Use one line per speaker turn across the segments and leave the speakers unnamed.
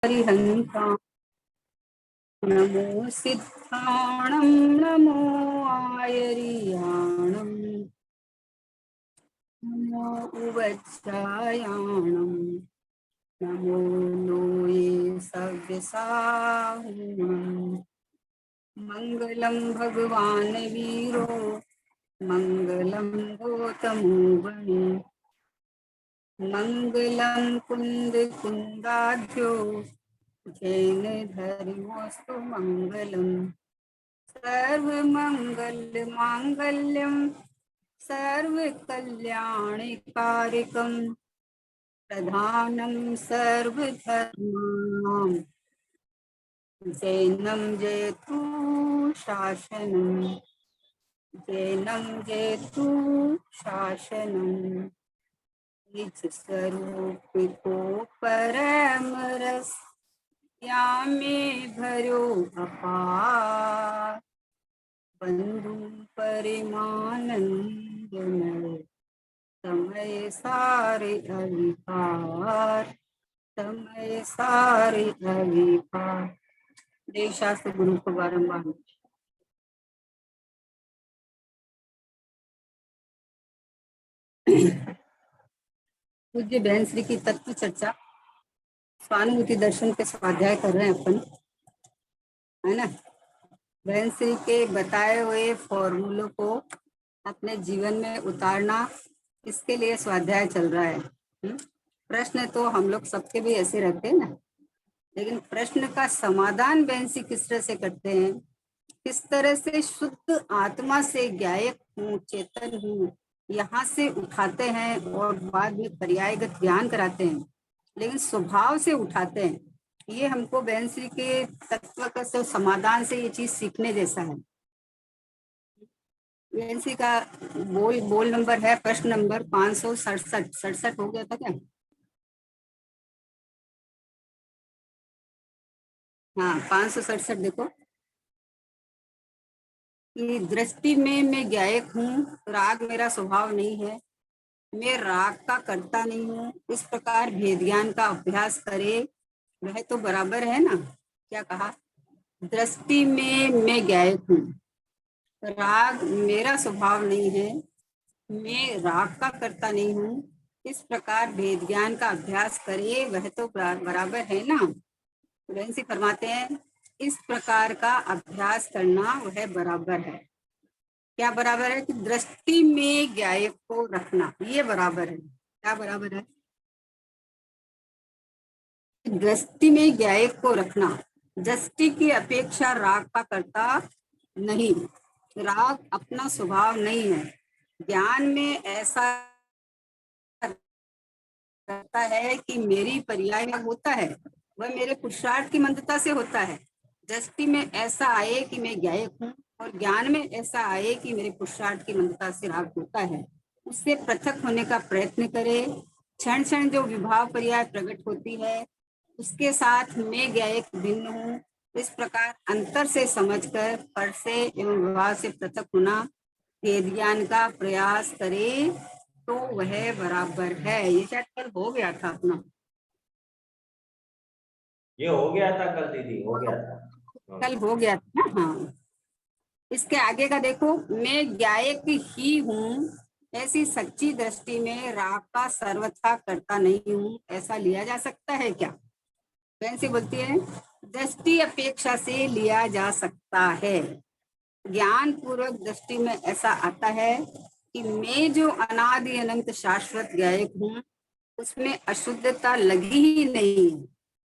हरिहन्तां नमो सिद्धाणं नमो आयर्याणं नमो उवत्सायाणं नमो लोये सव्यसाहुणं मङ्गलं भगवान् वीरो मङ्गलं गौतमो गणे मङ्गलं कुन्द कुन्दाढ्यो जैन धर्मोऽस्तु मङ्गलम् सर्वमङ्गलमाङ्गल्यं सर्वकल्याणकारिकं प्रधानं सर्वधर्माणां जैनं जयतु शासनं जैनं जयतु शासनं निज स्वरूप को परम रस यामे भरो अपार बंधु परिमानंदमय समय सारे अविकार समय सारे अविकार। देशास्त्र गुरु को बारंबार पूज्य बहन श्री की तत्व चर्चा स्वानुभूति दर्शन के स्वाध्याय कर रहे हैं अपन, है ना। बहन श्री के बताए हुए फॉर्मूलों को अपने जीवन में उतारना, इसके लिए स्वाध्याय चल रहा है। प्रश्न तो हम लोग सबके भी ऐसे रहते हैं ना, लेकिन प्रश्न का समाधान बहन श्री किस तरह से करते हैं, किस तरह से शुद्ध आत्मा से ज्ञायक हूँ, चेतन हूँ, यहाँ से उठाते हैं और बाद में पर्यायगत ज्ञान कराते हैं, लेकिन स्वभाव से उठाते हैं। ये हमको बहन श्री के तत्व का समाधान से ये चीज सीखने जैसा है। बहन श्री का बोल नंबर है, प्रश्न नंबर 567 हो गया था क्या? हाँ, 567 देखो कि दृष्टि में मैं ज्ञायक हूँ, राग मेरा स्वभाव नहीं है, मैं राग का करता नहीं हूँ, इस प्रकार भेद ज्ञान का अभ्यास करे वह तो बराबर है ना। क्या कहा? दृष्टि में मैं ज्ञायक हूँ, राग मेरा स्वभाव नहीं है, मैं राग का करता नहीं हूँ, इस प्रकार भेद ज्ञान का अभ्यास करे वह तो बराबर है ना। बहन से फरमाते हैं इस प्रकार का अभ्यास करना वह बराबर है। क्या बराबर है? कि दृष्टि में ज्ञायक को रखना, ये बराबर है। क्या बराबर है? दृष्टि में ज्ञायक को रखना, दृष्टि की अपेक्षा राग का करता नहीं, राग अपना स्वभाव नहीं है। ज्ञान में ऐसा करता है कि मेरी पर्याय में होता है, वह मेरे पुरुषार्थ की मंदता से होता है। दृष्टि में ऐसा आए कि मैं ज्ञायक हूँ, और ज्ञान में ऐसा आए कि मेरे पुरुषार्थ की मंदता से राग होता है, उससे पृथक होने का प्रयत्न करे। क्षण क्षण जो विभाव पर्याय प्रकट होती है उसके साथ मैं ज्ञायक भिन्न हूँ, इस प्रकार अंतर से समझकर पर से एवं विभाव से पृथक होना भेद ज्ञान का प्रयास करे तो वह बराबर है। ये शायद कल हो गया था अपना,
ये हो गया था कल दीदी, हो गया था
कल हो गया था ना। हाँ, इसके आगे का देखो, मैं ज्ञायक ही हूँ, ऐसी सच्ची दृष्टि में राग का सर्वथा करता नहीं हूँ, ऐसा लिया जा सकता है क्या? कैसे बोलती है? दृष्टि अपेक्षा से लिया जा सकता है। ज्ञान पूर्वक दृष्टि में ऐसा आता है कि मैं जो अनादि अनंत शाश्वत ज्ञायक हूँ उसमें अशुद्धता लगी ही नहीं है।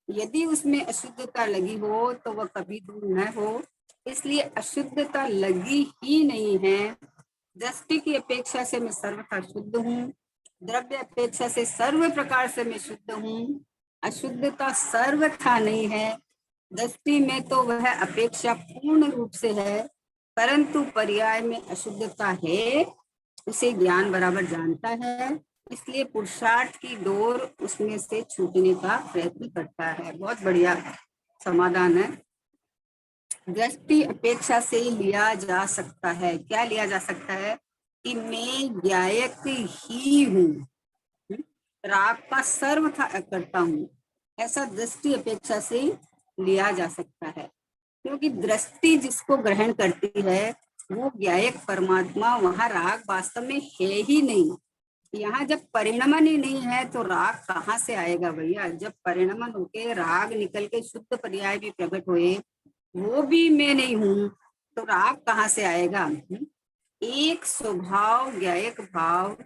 यदि उसमें अशुद्धता लगी हो तो वह कभी दूर न हो, इसलिए अशुद्धता लगी ही नहीं है। दृष्टि की अपेक्षा से मैं सर्वथा शुद्ध हूँ, द्रव्य अपेक्षा से सर्व प्रकार से मैं शुद्ध हूँ, अशुद्धता सर्वथा नहीं है। दृष्टि में तो वह अपेक्षा पूर्ण रूप से है, परंतु पर्याय में अशुद्धता है, उसे ज्ञान बराबर जानता है, इसलिए पुरुषार्थ की डोर उसमें से छूटने का प्रयत्न करता है। बहुत बढ़िया समाधान है। दृष्टि अपेक्षा से लिया जा सकता है। क्या लिया जा सकता है? कि मैं ज्ञायक ही हूँ, राग का सर्वथा करता हूँ, ऐसा दृष्टि अपेक्षा से लिया जा सकता है, क्योंकि दृष्टि जिसको ग्रहण करती है वो ज्ञायक परमात्मा, वहां राग वास्तव में है ही नहीं। यहाँ जब परिणमन ही नहीं है तो राग कहाँ से आएगा भैया? जब परिणमन होके राग निकल के शुद्ध पर्याय भी प्रकट हुए, वो भी मैं नहीं हूँ, तो राग कहाँ से आएगा? एक स्वभाव ज्ञायक भाव,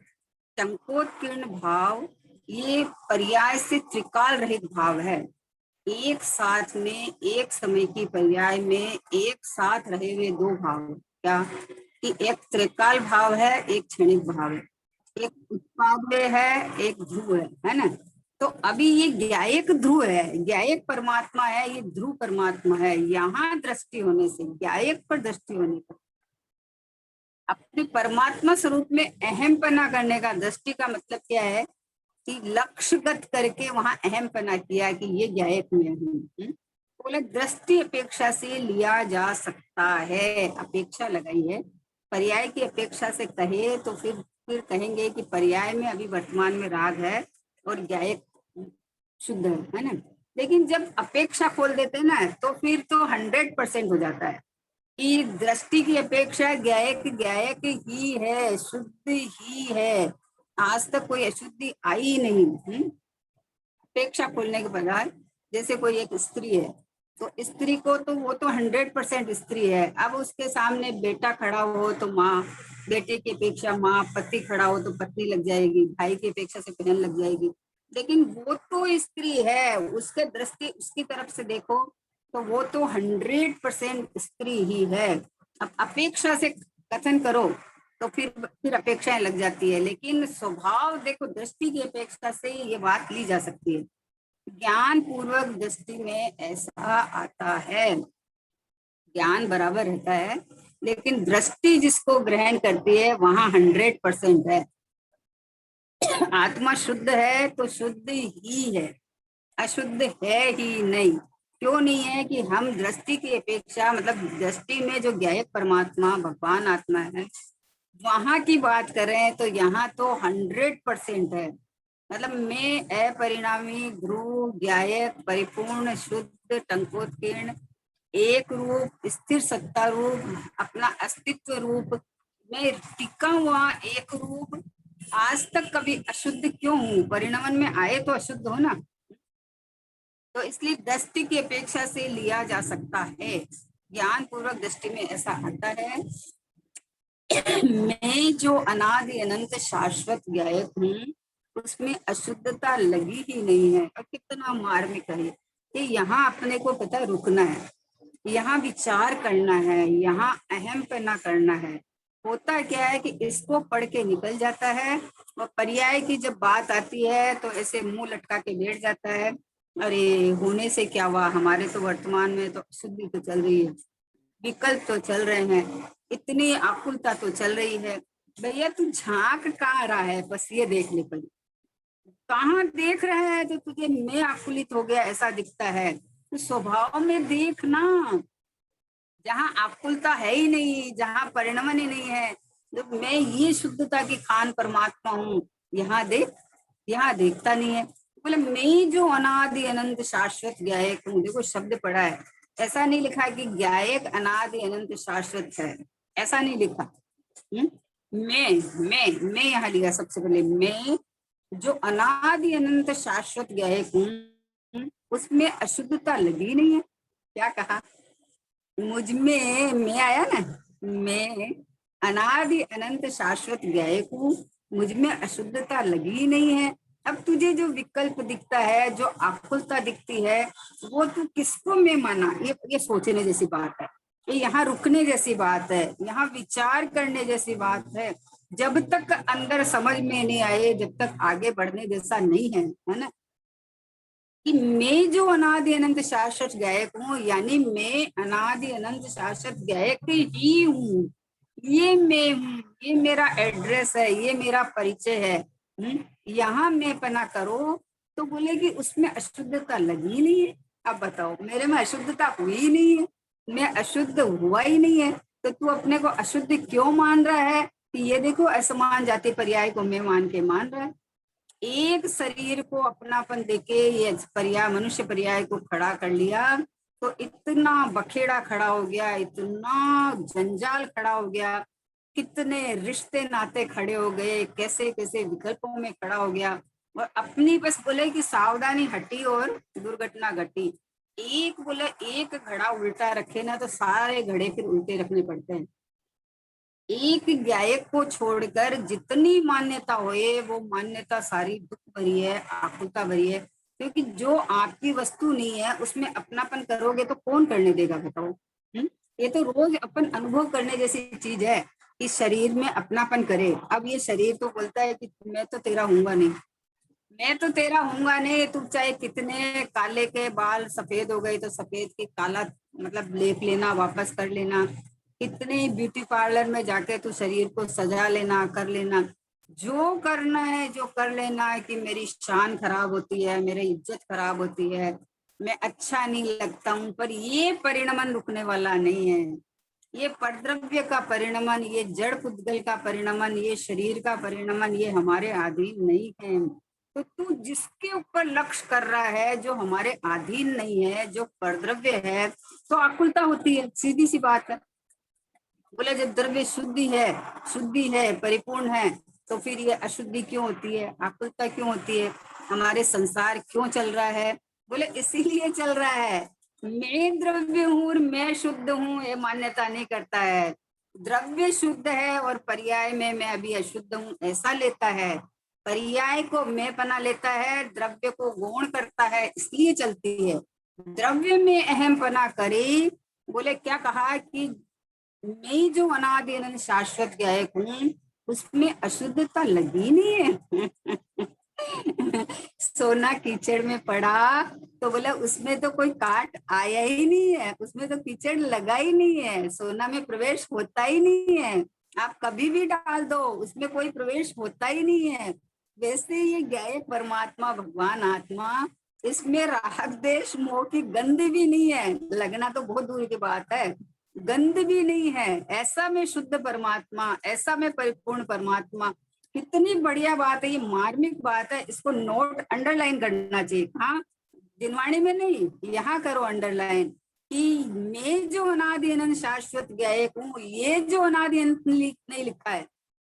टंकोत्कीर्ण भाव, ये पर्याय से त्रिकाल रहित भाव है। एक साथ में एक समय की पर्याय में एक साथ रहे हुए दो भाव, क्या कि एक त्रिकाल भाव है, एक क्षणिक भाव है, एक उत्पाद्य है, एक ध्रुव है ना। तो अभी ये ज्ञायक ध्रुव है, ज्ञायक परमात्मा है, ये ध्रुव परमात्मा है। यहाँ दृष्टि होने से, ज्ञायक पर दृष्टि होने पर अपने परमात्मा स्वरूप में अहम पना करने का, दृष्टि का मतलब क्या है कि लक्ष्यगत करके वहां अहम पना किया कि ये ज्ञायक में हूँ। बोले दृष्टि अपेक्षा से लिया जा सकता है, अपेक्षा लगाई है। पर्याय की अपेक्षा से कहे तो फिर कहेंगे कि पर्याय में अभी वर्तमान में राग है और ज्ञायक शुद्ध है ना। लेकिन जब अपेक्षा खोल देते हैं ना तो फिर तो 100% हो जाता है कि दृष्टि की अपेक्षा ज्ञायक ज्ञायक ही है, शुद्ध ही है। आज तक कोई अशुद्धि आई नहीं। अपेक्षा खोलने के बजाय, जैसे कोई एक स्त्री है तो स्त्री को तो वो तो 100% स्त्री है। अब उसके सामने बेटा खड़ा हो तो माँ, बेटे की अपेक्षा माँ, पति खड़ा हो तो पत्नी लग जाएगी, भाई की अपेक्षा से बहन लग जाएगी। लेकिन वो तो स्त्री है, उसके दृष्टि उसकी तरफ से देखो तो वो तो 100% स्त्री ही है। अब अपेक्षा से कथन करो तो फिर अपेक्षाएं लग जाती है। लेकिन स्वभाव देखो, दृष्टि की अपेक्षा से ये बात ली जा सकती है। ज्ञान पूर्वक दृष्टि में ऐसा आता है, ज्ञान बराबर रहता है, लेकिन दृष्टि जिसको ग्रहण करती है वहां 100% है। आत्मा शुद्ध है तो शुद्ध ही है, अशुद्ध है ही नहीं। क्यों नहीं है कि हम दृष्टि की अपेक्षा, मतलब दृष्टि में जो ज्ञायक परमात्मा भगवान आत्मा है वहां की बात करें तो यहाँ तो 100% है। मतलब मैं अपरिणामी ध्रुव ज्ञायक परिपूर्ण शुद्ध टंकोत्कीर्ण एक रूप स्थिर सत्ता रूप अपना अस्तित्व रूप मैं टिका हुआ एक रूप, आज तक कभी अशुद्ध क्यों हूँ? परिणमन में आए तो अशुद्ध हो ना। तो इसलिए दृष्टि की अपेक्षा से लिया जा सकता है। ज्ञान पूर्वक दृष्टि में ऐसा आता है, मैं जो अनादि अनंत शाश्वत ज्ञायक हूँ उसमें अशुद्धता लगी ही नहीं है। और कितना मार्मिक है कि यहाँ अपने को पता रुकना है, यहाँ विचार करना है, यहाँ अहम पना करना है। होता क्या है कि इसको पढ़ के निकल जाता है और पर्याय की जब बात आती है तो ऐसे मुंह लटका के बैठ जाता है, अरे होने से क्या हुआ, हमारे तो वर्तमान में तो अशुद्धि तो चल रही है, विकल्प तो चल रहे हैं, इतनी आकुलता तो चल रही है। भैया तू झांक कहाँ रहा है, बस ये देख ले पहले, कहाँ देख रहा है तो तुझे मैं आकुलित हो गया ऐसा दिखता है। तो स्वभाव में देख ना, जहाँ आकुलता है ही नहीं, जहाँ परिणमन ही नहीं है, तो मैं ये शुद्धता की खान परमात्मा हूँ, यहाँ देख, यहाँ देखता नहीं है। बोले मैं जो अनादि अनंत शाश्वत ज्ञायक हूँ, देखो शब्द पढ़ा है, ऐसा नहीं लिखा कि ज्ञायक अनादि अनंत शाश्वत है, ऐसा नहीं लिखा। मैं यहाँ लिखा सबसे पहले, मैं जो अनादि अनंत शाश्वत ज्ञायक हूँ उसमें अशुद्धता लगी नहीं है। क्या कहा? मुझ में मैं आया ना, मैं अनादि अनंत शाश्वत ज्ञायक हूँ, मुझ में अशुद्धता लगी नहीं है। अब तुझे जो विकल्प दिखता है, जो आकुलता दिखती है, वो तू किसको मैं माना? ये सोचने जैसी बात है, ये यहाँ रुकने जैसी बात है, यहाँ विचार करने जैसी बात है। जब तक अंदर समझ में नहीं आए, जब तक आगे बढ़ने जैसा नहीं है ना, कि मैं जो अनादि अनंत शाश्वत गायक हूँ, यानी मैं अनादि अनंत शाश्वत गायक ही हूँ, ये मैं हूँ, ये मेरा एड्रेस है, ये मेरा परिचय है। यहाँ मैं पना करो तो बोले कि उसमें अशुद्धता लगी नहीं है। अब बताओ, मेरे में अशुद्धता हुई ही नहीं है, मैं अशुद्ध हुआ ही नहीं है, तो तू अपने को अशुद्ध क्यों मान रहा है? कि ये देखो असमान जाति पर्याय को मैं मान के मान रहा है। एक शरीर को अपनापन देके ये पर्याय, मनुष्य पर्याय को खड़ा कर लिया, तो इतना बखेड़ा खड़ा हो गया, इतना जंजाल खड़ा हो गया, कितने रिश्ते नाते खड़े हो गए, कैसे कैसे विकल्पों में खड़ा हो गया। और अपनी बस बोले कि सावधानी हटी और दुर्घटना घटी। एक बोले एक घड़ा उल्टा रखे ना तो सारे घड़े फिर उल्टे रखने पड़ते हैं। एक गायक को छोड़कर जितनी मान्यता होए वो मान्यता सारी दुख भरी है, आकुलता भरी है। क्योंकि जो आपकी वस्तु नहीं है उसमें अपनापन करोगे तो कौन करने देगा, बताओ। ये तो रोज अपन अनुभव करने जैसी चीज है कि शरीर में अपनापन करे। अब ये शरीर तो बोलता है कि मैं तो तेरा हूंगा नहीं, मैं तो तेरा हूंगा नहीं। तू चाहे कितने काले के बाल सफेद हो गए तो सफेद के काला मतलब लेप लेना, वापस कर लेना, कितने ब्यूटी पार्लर में जाके तू शरीर को सजा लेना, कर लेना, जो करना है जो कर लेना है कि मेरी शान खराब होती है, मेरी इज्जत खराब होती है, मैं अच्छा नहीं लगता हूँ। पर ये परिणमन रुकने वाला नहीं है। ये परद्रव्य का परिणमन, ये जड़ पुद्गल का परिणमन, ये शरीर का परिणमन, ये हमारे अधीन नहीं है। तो तू जिसके ऊपर लक्ष्य कर रहा है, जो हमारे अधीन नहीं है, जो परद्रव्य है, तो आकुलता होती है, सीधी सी बात है। बोले जब द्रव्य शुद्धि है, परिपूर्ण है, तो फिर ये अशुद्धि क्यों होती है, आकुलता क्यों होती है, हमारे संसार क्यों चल रहा है? बोले इसीलिए चल रहा है, मैं द्रव्य हूँ और मैं शुद्ध हूँ, ये मान्यता नहीं करता है। द्रव्य शुद्ध है और पर्याय में मैं अभी अशुद्ध हूँ ऐसा लेता है, पर्याय को मैं बना लेता है, द्रव्य को गौण करता है, इसलिए चलती है। द्रव्य में अहम पना करे, बोले क्या कहा कि मैं जो अनादि अनंत शाश्वत गायक हूँ उसमें अशुद्धता लगी नहीं है। सोना कीचड़ में पड़ा तो बोला उसमें तो कोई काट आया ही नहीं है, उसमें तो कीचड़ लगा ही नहीं है, सोना में प्रवेश होता ही नहीं है, आप कभी भी डाल दो उसमें कोई प्रवेश होता ही नहीं है। वैसे ये गायक परमात्मा भगवान आत्मा, इसमें राग देश मोह की गंध भी नहीं है, लगना तो बहुत दूर की बात है, गंध भी नहीं है। ऐसा में शुद्ध परमात्मा, ऐसा में परिपूर्ण परमात्मा, कितनी बढ़िया बात है, ये मार्मिक बात है, इसको नोट अंडरलाइन करना चाहिए। हाँ, दिनवाणी में नहीं, यहाँ करो अंडरलाइन कि मैं जो अनादि अनंत शाश्वत गायक हूँ, ये जो अनादि अनंत नहीं लिखा है,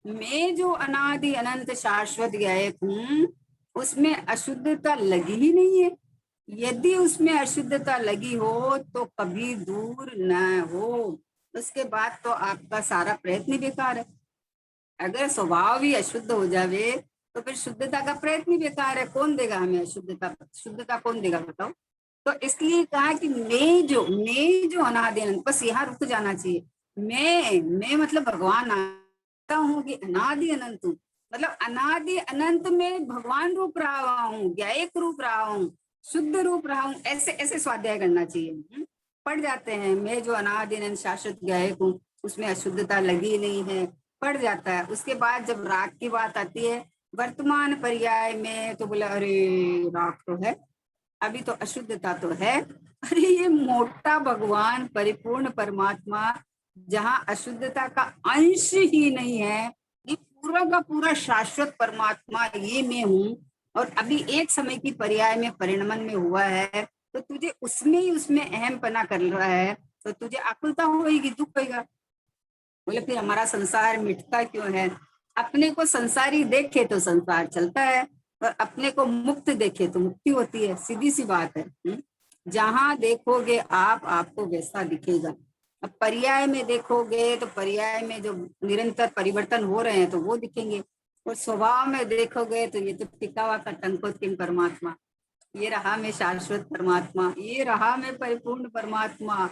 मैं जो अनादि अनंत शाश्वत गायक हूँ उसमें अशुद्धता लगी ही नहीं है। यदि उसमें अशुद्धता लगी हो तो कभी दूर न हो, उसके बाद तो आपका सारा प्रयत्न बेकार है। अगर स्वभाव ही अशुद्ध हो जावे तो फिर शुद्धता का प्रयत्न बेकार है। कौन देगा हमें अशुद्धता, शुद्धता कौन देगा बताओ। तो इसलिए कहा कि मैं जो अनादि अनंत, बस यहाँ रुक जाना चाहिए। मैं मतलब भगवान आता हूँ कि अनादि अनंत हूँ, मतलब अनादि अनंत में भगवान रूप रहा हूँ, गायक रूप रहा हूँ, शुद्ध रूप रहा हूँ, ऐसे ऐसे स्वाध्याय करना चाहिए। पढ़ जाते हैं मैं जो अनादि अनंत शाश्वत गायक हूँ उसमें अशुद्धता लगी नहीं है, पड़ जाता है। उसके बाद जब राग की बात आती है वर्तमान पर्याय में तो बोला अरे राग तो है, अभी तो अशुद्धता तो है। अरे ये मोटा भगवान परिपूर्ण परमात्मा जहाँ अशुद्धता का अंश ही नहीं है, ये पूरा का पूरा शाश्वत परमात्मा ये मैं हूँ, और अभी एक समय की पर्याय में परिणमन में हुआ है, तो तुझे उसमें ही उसमें अहम पना कर रहा है, तो तुझे आकुलता होगी, दुख होगा। बोले फिर हमारा संसार मिटता क्यों है? अपने को संसारी देखे तो संसार चलता है, और अपने को मुक्त देखे तो मुक्ति होती है, सीधी सी बात है। जहां देखोगे आप, आपको वैसा दिखेगा। अब पर्याय में देखोगे तो पर्याय में जो निरंतर परिवर्तन हो रहे हैं तो वो दिखेंगे, और स्वभाव में देखोगे तो ये तो टिका हुआ का टंकोत्किन परमात्मा, ये रहा मैं शाश्वत परमात्मा, ये रहा मैं परिपूर्ण परमात्मा।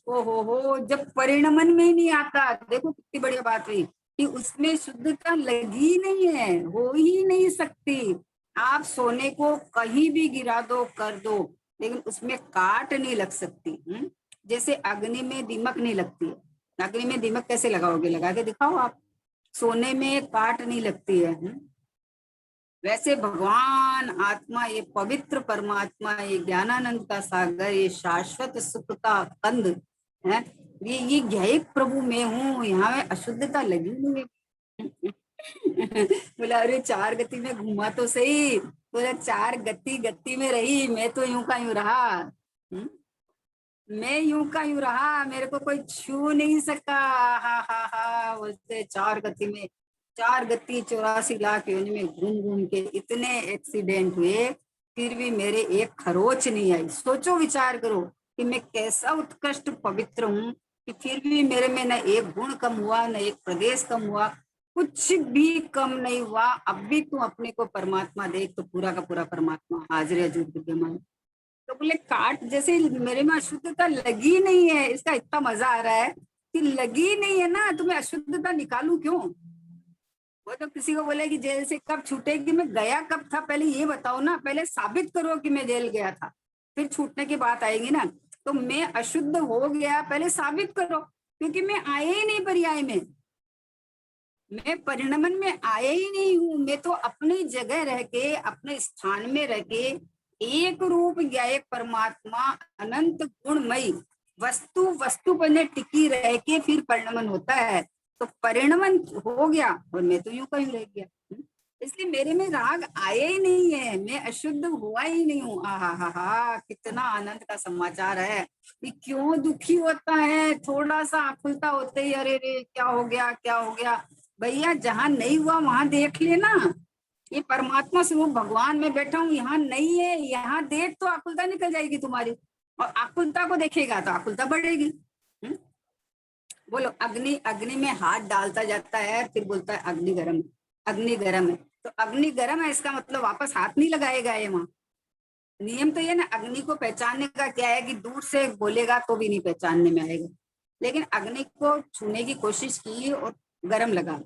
ओ हो, जब परिणमन में ही नहीं आता, देखो कितनी बढ़िया बात हुई कि उसमें शुद्धता लगी नहीं है, हो ही नहीं सकती। आप सोने को कहीं भी गिरा दो, कर दो, लेकिन उसमें काट नहीं लग सकती। जैसे अग्नि में दीमक नहीं लगती है, अग्नि में दीमक कैसे लगाओगे, लगा के दिखाओ आप, सोने में काट नहीं लगती है। वैसे भगवान आत्मा, ये पवित्र परमात्मा, ये ज्ञानानंद का सागर, ये शाश्वत सुख का कंद है, ये ज्ञायक प्रभु में हूँ, यहाँ में अशुद्धता लगी नहीं है। बोला अरे 4 गति में घूमा तो सही। बोला 4 गति गति में रही, मैं तो यूं का यूं रहा। हम्म? मैं यूं का यूं रहा, मेरे को कोई छू नहीं सका। हा हा हा बोलते 4 गति में, 4 गति 84 लाख योनि में घूम घूम के इतने एक्सीडेंट हुए, फिर भी मेरे एक खरोच नहीं आई। सोचो, विचार करो कि मैं कैसा उत्कृष्ट पवित्र हूँ कि फिर भी मेरे में न एक गुण कम हुआ, न एक प्रदेश कम हुआ, कुछ भी कम नहीं हुआ। अब भी तू अपने को परमात्मा देख तो पूरा का पूरा परमात्मा हाजिर हजूर विद्यमान। तो बोले काट जैसे मेरे में अशुद्धता लगी नहीं है, इसका इतना मजा आ रहा है कि लगी नहीं है ना, तो मैं अशुद्धता निकालू क्यों। वो तो किसी को बोले कि जेल से कब छूटेगी, मैं गया कब था पहले ये बताओ ना, पहले साबित करो कि मैं जेल गया था, फिर छूटने की बात आएगी ना। तो मैं अशुद्ध हो गया पहले साबित करो, क्योंकि मैं आया ही नहीं पर्याय में, मैं परिणमन में आया ही नहीं हूं। मैं तो अपनी जगह रह के, अपने स्थान में रह के एक रूप ज्ञायक परमात्मा अनंत गुणमयी वस्तु वस्तु पर टिकी रह के फिर परिणमन होता है। तो परिणमन हो गया और मैं तो यूं कहीं रह गया। इसलिए मेरे में राग आया ही नहीं है, मैं अशुद्ध हुआ ही नहीं हूँ। हा कितना आनंद का समाचार है कि क्यों दुखी होता है थोड़ा सा आकुलता होते ही, अरे रे क्या हो गया क्या हो गया। भैया जहां नहीं हुआ वहां देख लेना, ये परमात्मा स्वरूप भगवान में बैठा हूँ, यहाँ नहीं है, यहाँ देख तो आकुलता निकल जाएगी तुम्हारी। और आकुलता को देखेगा तो आकुलता बढ़ेगी। बोलो अग्नि, अग्नि में हाथ डालता जाता है, फिर बोलता है अग्नि गर्म है, अग्नि गर्म है। तो अग्नि गर्म है इसका मतलब वापस हाथ नहीं लगाएगा ये वहां। नियम तो ये ना, अग्नि को पहचानने का क्या है कि दूर से बोलेगा तो भी नहीं पहचानने में आएगा, लेकिन अग्नि को छूने की कोशिश की और गर्म लगा,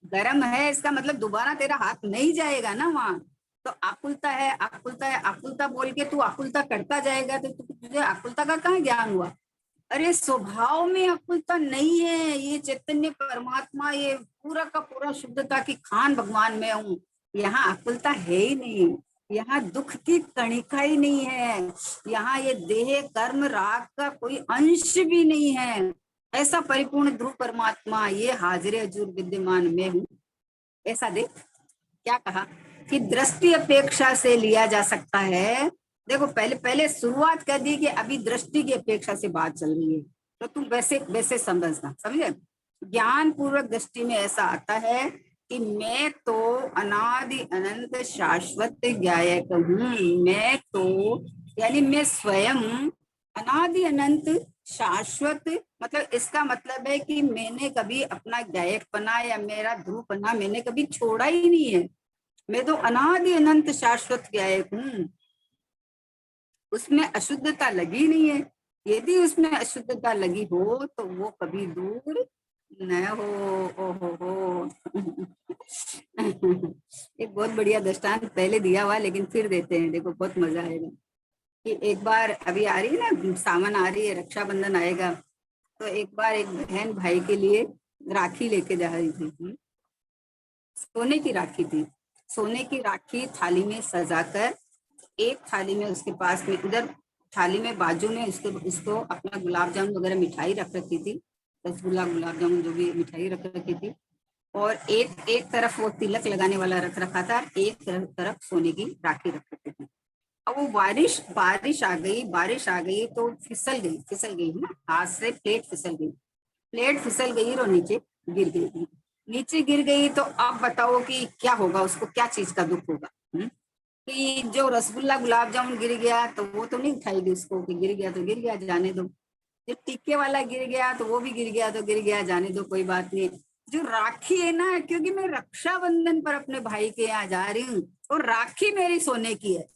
गर्म है इसका मतलब दोबारा तेरा हाथ नहीं जाएगा ना वहां। तो आकुलता है, आकुलता है, आकुलता बोल के तू आकुलता करता जाएगा तो तुझे आकुलता का कहाँ ज्ञान हुआ। अरे स्वभाव में अकुलता नहीं है, ये चैतन्य परमात्मा, ये पूरा का पूरा शुद्धता की खान भगवान में हूँ, यहाँ अकुलता है ही नहीं, यहाँ दुख की कणिका ही नहीं है, यहाँ ये देह कर्म राग का कोई अंश भी नहीं है। ऐसा परिपूर्ण ध्रुव परमात्मा ये हाजिर हजूर विद्यमान में हूँ। ऐसा देख क्या कहा कि दृष्टि अपेक्षा से लिया जा सकता है। देखो पहले पहले शुरुआत कर दी कि अभी दृष्टि की अपेक्षा से बात चल रही है, तो तुम वैसे वैसे समझना, समझे। ज्ञान पूर्वक दृष्टि में ऐसा आता है कि मैं तो अनादि अनंत शाश्वत ज्ञायक हूँ। मैं तो यानी मैं स्वयं अनादि अनंत शाश्वत, मतलब इसका मतलब है कि मैंने कभी अपना ज्ञायकपना या मेरा ध्रुवपना मैंने कभी छोड़ा ही नहीं है। मैं तो अनादि अनंत शाश्वत ज्ञायक हूँ, उसमें अशुद्धता लगी नहीं है। यदि उसमें अशुद्धता लगी हो तो वो कभी दूर न हो। हो एक बहुत बढ़िया दृष्टांत पहले दिया हुआ, लेकिन फिर देते हैं, देखो बहुत मजा आएगा। कि एक बार अभी आ रही है ना, सावन आ रही है, रक्षाबंधन आएगा, तो एक बार एक बहन भाई के लिए राखी लेके जा रही थी। सोने की राखी थी, सोने की राखी थाली में सजाकर, एक थाली में उसके पास में, उधर थाली में बाजू में उसको अपना गुलाब जामुन वगैरह मिठाई रख रखी थी, रसगुल्ला गुलाब जामुन जो भी मिठाई रख रखी थी। और एक एक तरफ वो तिलक लगाने वाला रख रखा था, एक तरफ सोने की राखी रख रखी थी। अब वो बारिश बारिश आ गई, बारिश आ गई तो फिसल गई ना, हाथ से प्लेट फिसल गई, प्लेट फिसल गई और नीचे गिर गई। नीचे गिर गई तो अब बताओ कि क्या होगा, उसको क्या चीज का दुख होगा। कि जो रसगुल्ला गुलाब जामुन गिर गया तो वो तो नहीं उठाएगी उसको, कि गिर गया तो गिर गया जाने दो। जो टिक्के वाला गिर गया तो वो भी गिर गया तो गिर गया जाने दो, कोई बात नहीं। जो राखी है ना, क्योंकि मैं रक्षाबंधन पर अपने भाई के यहाँ जा रही हूँ और राखी मेरी सोने की है,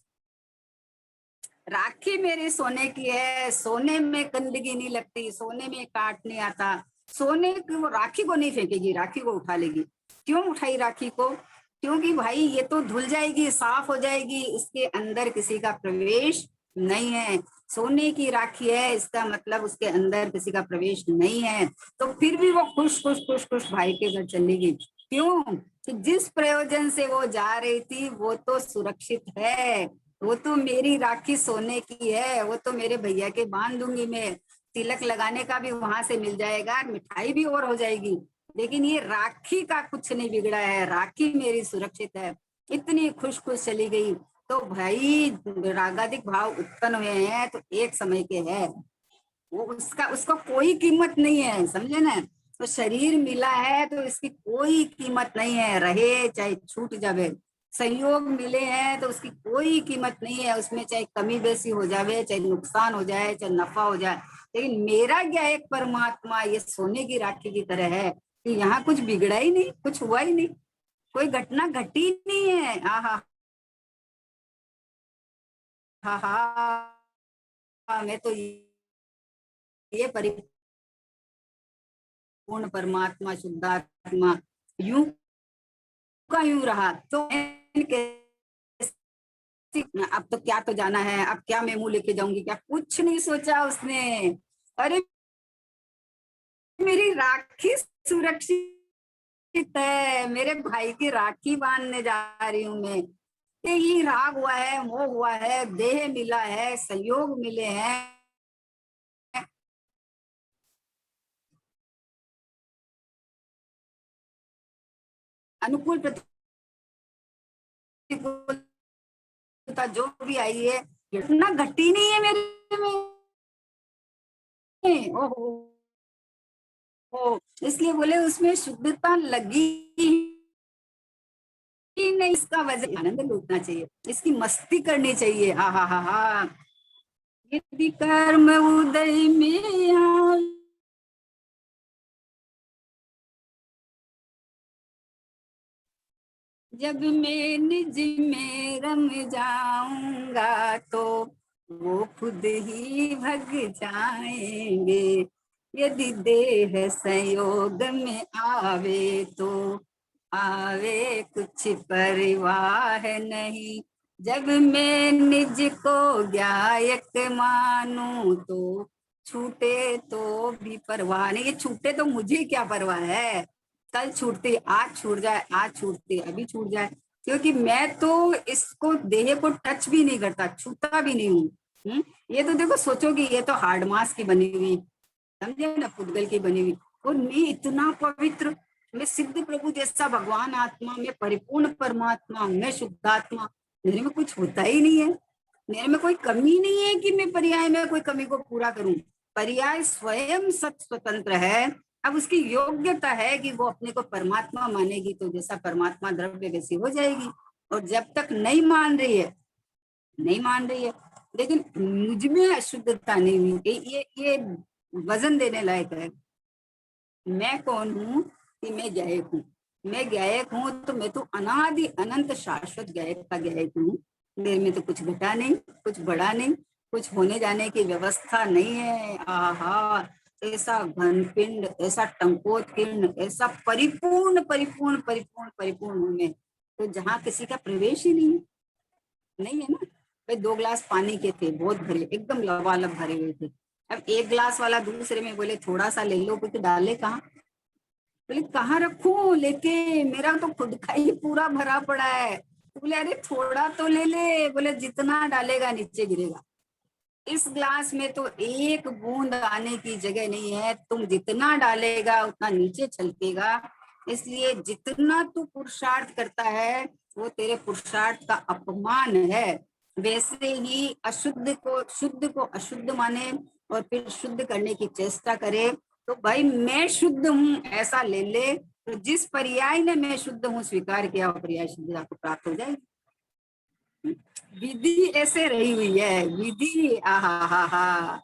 राखी मेरी सोने की है, सोने में गंदगी नहीं लगती, सोने में काट नहीं आता, सोने की वो राखी को नहीं फेंकेगी, राखी को उठा लेगी। क्यों उठाई राखी को, क्योंकि भाई ये तो धुल जाएगी, साफ हो जाएगी, इसके अंदर किसी का प्रवेश नहीं है। सोने की राखी है, इसका मतलब उसके अंदर किसी का प्रवेश नहीं है। तो फिर भी वो खुश खुश खुश खुश भाई के घर चली गई। क्यों, कि जिस प्रयोजन से वो जा रही थी वो तो सुरक्षित है, वो तो मेरी राखी सोने की है, वो तो मेरे भैया के बांध दूंगी मैं, तिलक लगाने का भी वहां से मिल जाएगा, मिठाई भी और हो जाएगी। लेकिन ये राखी का कुछ नहीं बिगड़ा है, राखी मेरी सुरक्षित है, इतनी खुश खुश चली गई। तो भाई रागादिक भाव उत्पन्न हुए हैं तो एक समय के हैं, वो उसका उसको कोई कीमत नहीं है, समझे ना। तो शरीर मिला है तो इसकी कोई कीमत नहीं है, रहे चाहे छूट जावे। संयोग मिले हैं तो उसकी कोई कीमत नहीं है, उसमें चाहे कमी बेसी हो जावे, चाहे नुकसान हो जाए, चाहे नफा हो जाए। लेकिन मेरा क्या एक परमात्मा ये सोने की राखी की तरह है कि यहाँ कुछ बिगड़ा ही नहीं, कुछ हुआ ही नहीं, कोई घटना घटी नहीं है। आहा हा हा, मैं तो ये परिपूर्ण परमात्मा शुद्धात्मा यूं का यूं रहा। तो अब तो क्या तो जाना है, अब क्या मैं मुंह लेके जाऊंगी, क्या कुछ नहीं सोचा उसने। अरे मेरी राखी सुरक्षित है, मेरे भाई की राखी बांधने जा रही हूँ मैं। ये राग हुआ है, मोह हुआ है, देह मिला है, संयोग मिले हैं, अनुकूल प्रतिकूलता जो भी आई है, इतना घटी नहीं है मेरे में। ओहो, इसलिए बोले उसमें शुद्धता लगी ही नहीं। इसका वजह आनंद लूटना चाहिए, इसकी मस्ती करनी चाहिए। हा हा हा हा, यदि कर्म उदय में आए, जब मैं निज में रम जाऊंगा तो वो खुद ही भग जाएंगे। यदि देह संयोग में आवे तो आवे, कुछ परवाह नहीं। जब मैं निज को गायक मानूं तो छूटे तो भी परवाह नहीं। ये छूटे तो मुझे क्या परवाह है, कल छूटती, आज छूट जाए, आज छूटती, अभी छूट जाए, क्योंकि मैं तो इसको देह को टच भी नहीं करता, छूता भी नहीं हूँ। ये तो देखो सोचो कि ये तो हार्ड मास की बनी हुई, समझे ना, पुद्गल की बनी हुई, और मैं इतना पवित्र, मैं सिद्ध प्रभु जैसा भगवान आत्मा, मैं परिपूर्ण परमात्मा, मैं शुद्धात्मा, मेरे में कुछ होता ही नहीं है। मेरे में कोई कमी नहीं है कि मैं पर्याय में कोई कमी को पूरा करूं। पर्याय स्वयं सत स्वतंत्र है। अब उसकी योग्यता है कि वो अपने को परमात्मा मानेगी तो जैसा परमात्मा द्रव्य वैसी हो जाएगी। और जब तक नहीं मान रही है, नहीं मान रही है, लेकिन मुझ में अशुद्धता नहीं हुई, ये वजन देने लायक है। मैं कौन हूँ कि मैं गायक हूँ। मैं गायक हूँ तो मैं तो अनादि अनंत शाश्वत गायक का गायक हूँ। मेरे में तो कुछ घटा नहीं, कुछ बढ़ा नहीं, कुछ होने जाने की व्यवस्था नहीं है। आहा, ऐसा घनपिंड, ऐसा टंकोत पिंड, ऐसा परिपूर्ण परिपूर्ण परिपूर्ण परिपूर्ण हूँ मैं, तो जहाँ किसी का प्रवेश ही नहीं है, नहीं है ना। भाई 2 गिलास पानी के थे, बहुत भरे, एकदम लबालब भरे हुए थे। अब एक गिलास वाला दूसरे में बोले थोड़ा सा ले लो, क्योंकि डाले कहाँ, बोले कहाँ रखूं लेके, मेरा तो खुद का ही पूरा भरा पड़ा है। तो बोले अरे थोड़ा तो ले ले, बोले जितना डालेगा नीचे गिरेगा। इस ग्लास में तो एक बूंद आने की जगह नहीं है, तुम जितना डालेगा उतना नीचे छलकेगा। इसलिए जितना तू पुरुषार्थ करता है वो तेरे पुरुषार्थ का अपमान है। वैसे ही अशुद्ध को शुद्ध को अशुद्ध माने और फिर शुद्ध करने की चेष्टा करे, तो भाई मैं शुद्ध हूँ ऐसा ले ले, तो जिस पर्याय ने मैं शुद्ध हूँ स्वीकार किया वो पर्याय शुद्धता को प्राप्त हो जाएगी। विधि ऐसे रही हुई है, विधि आहा हा हा,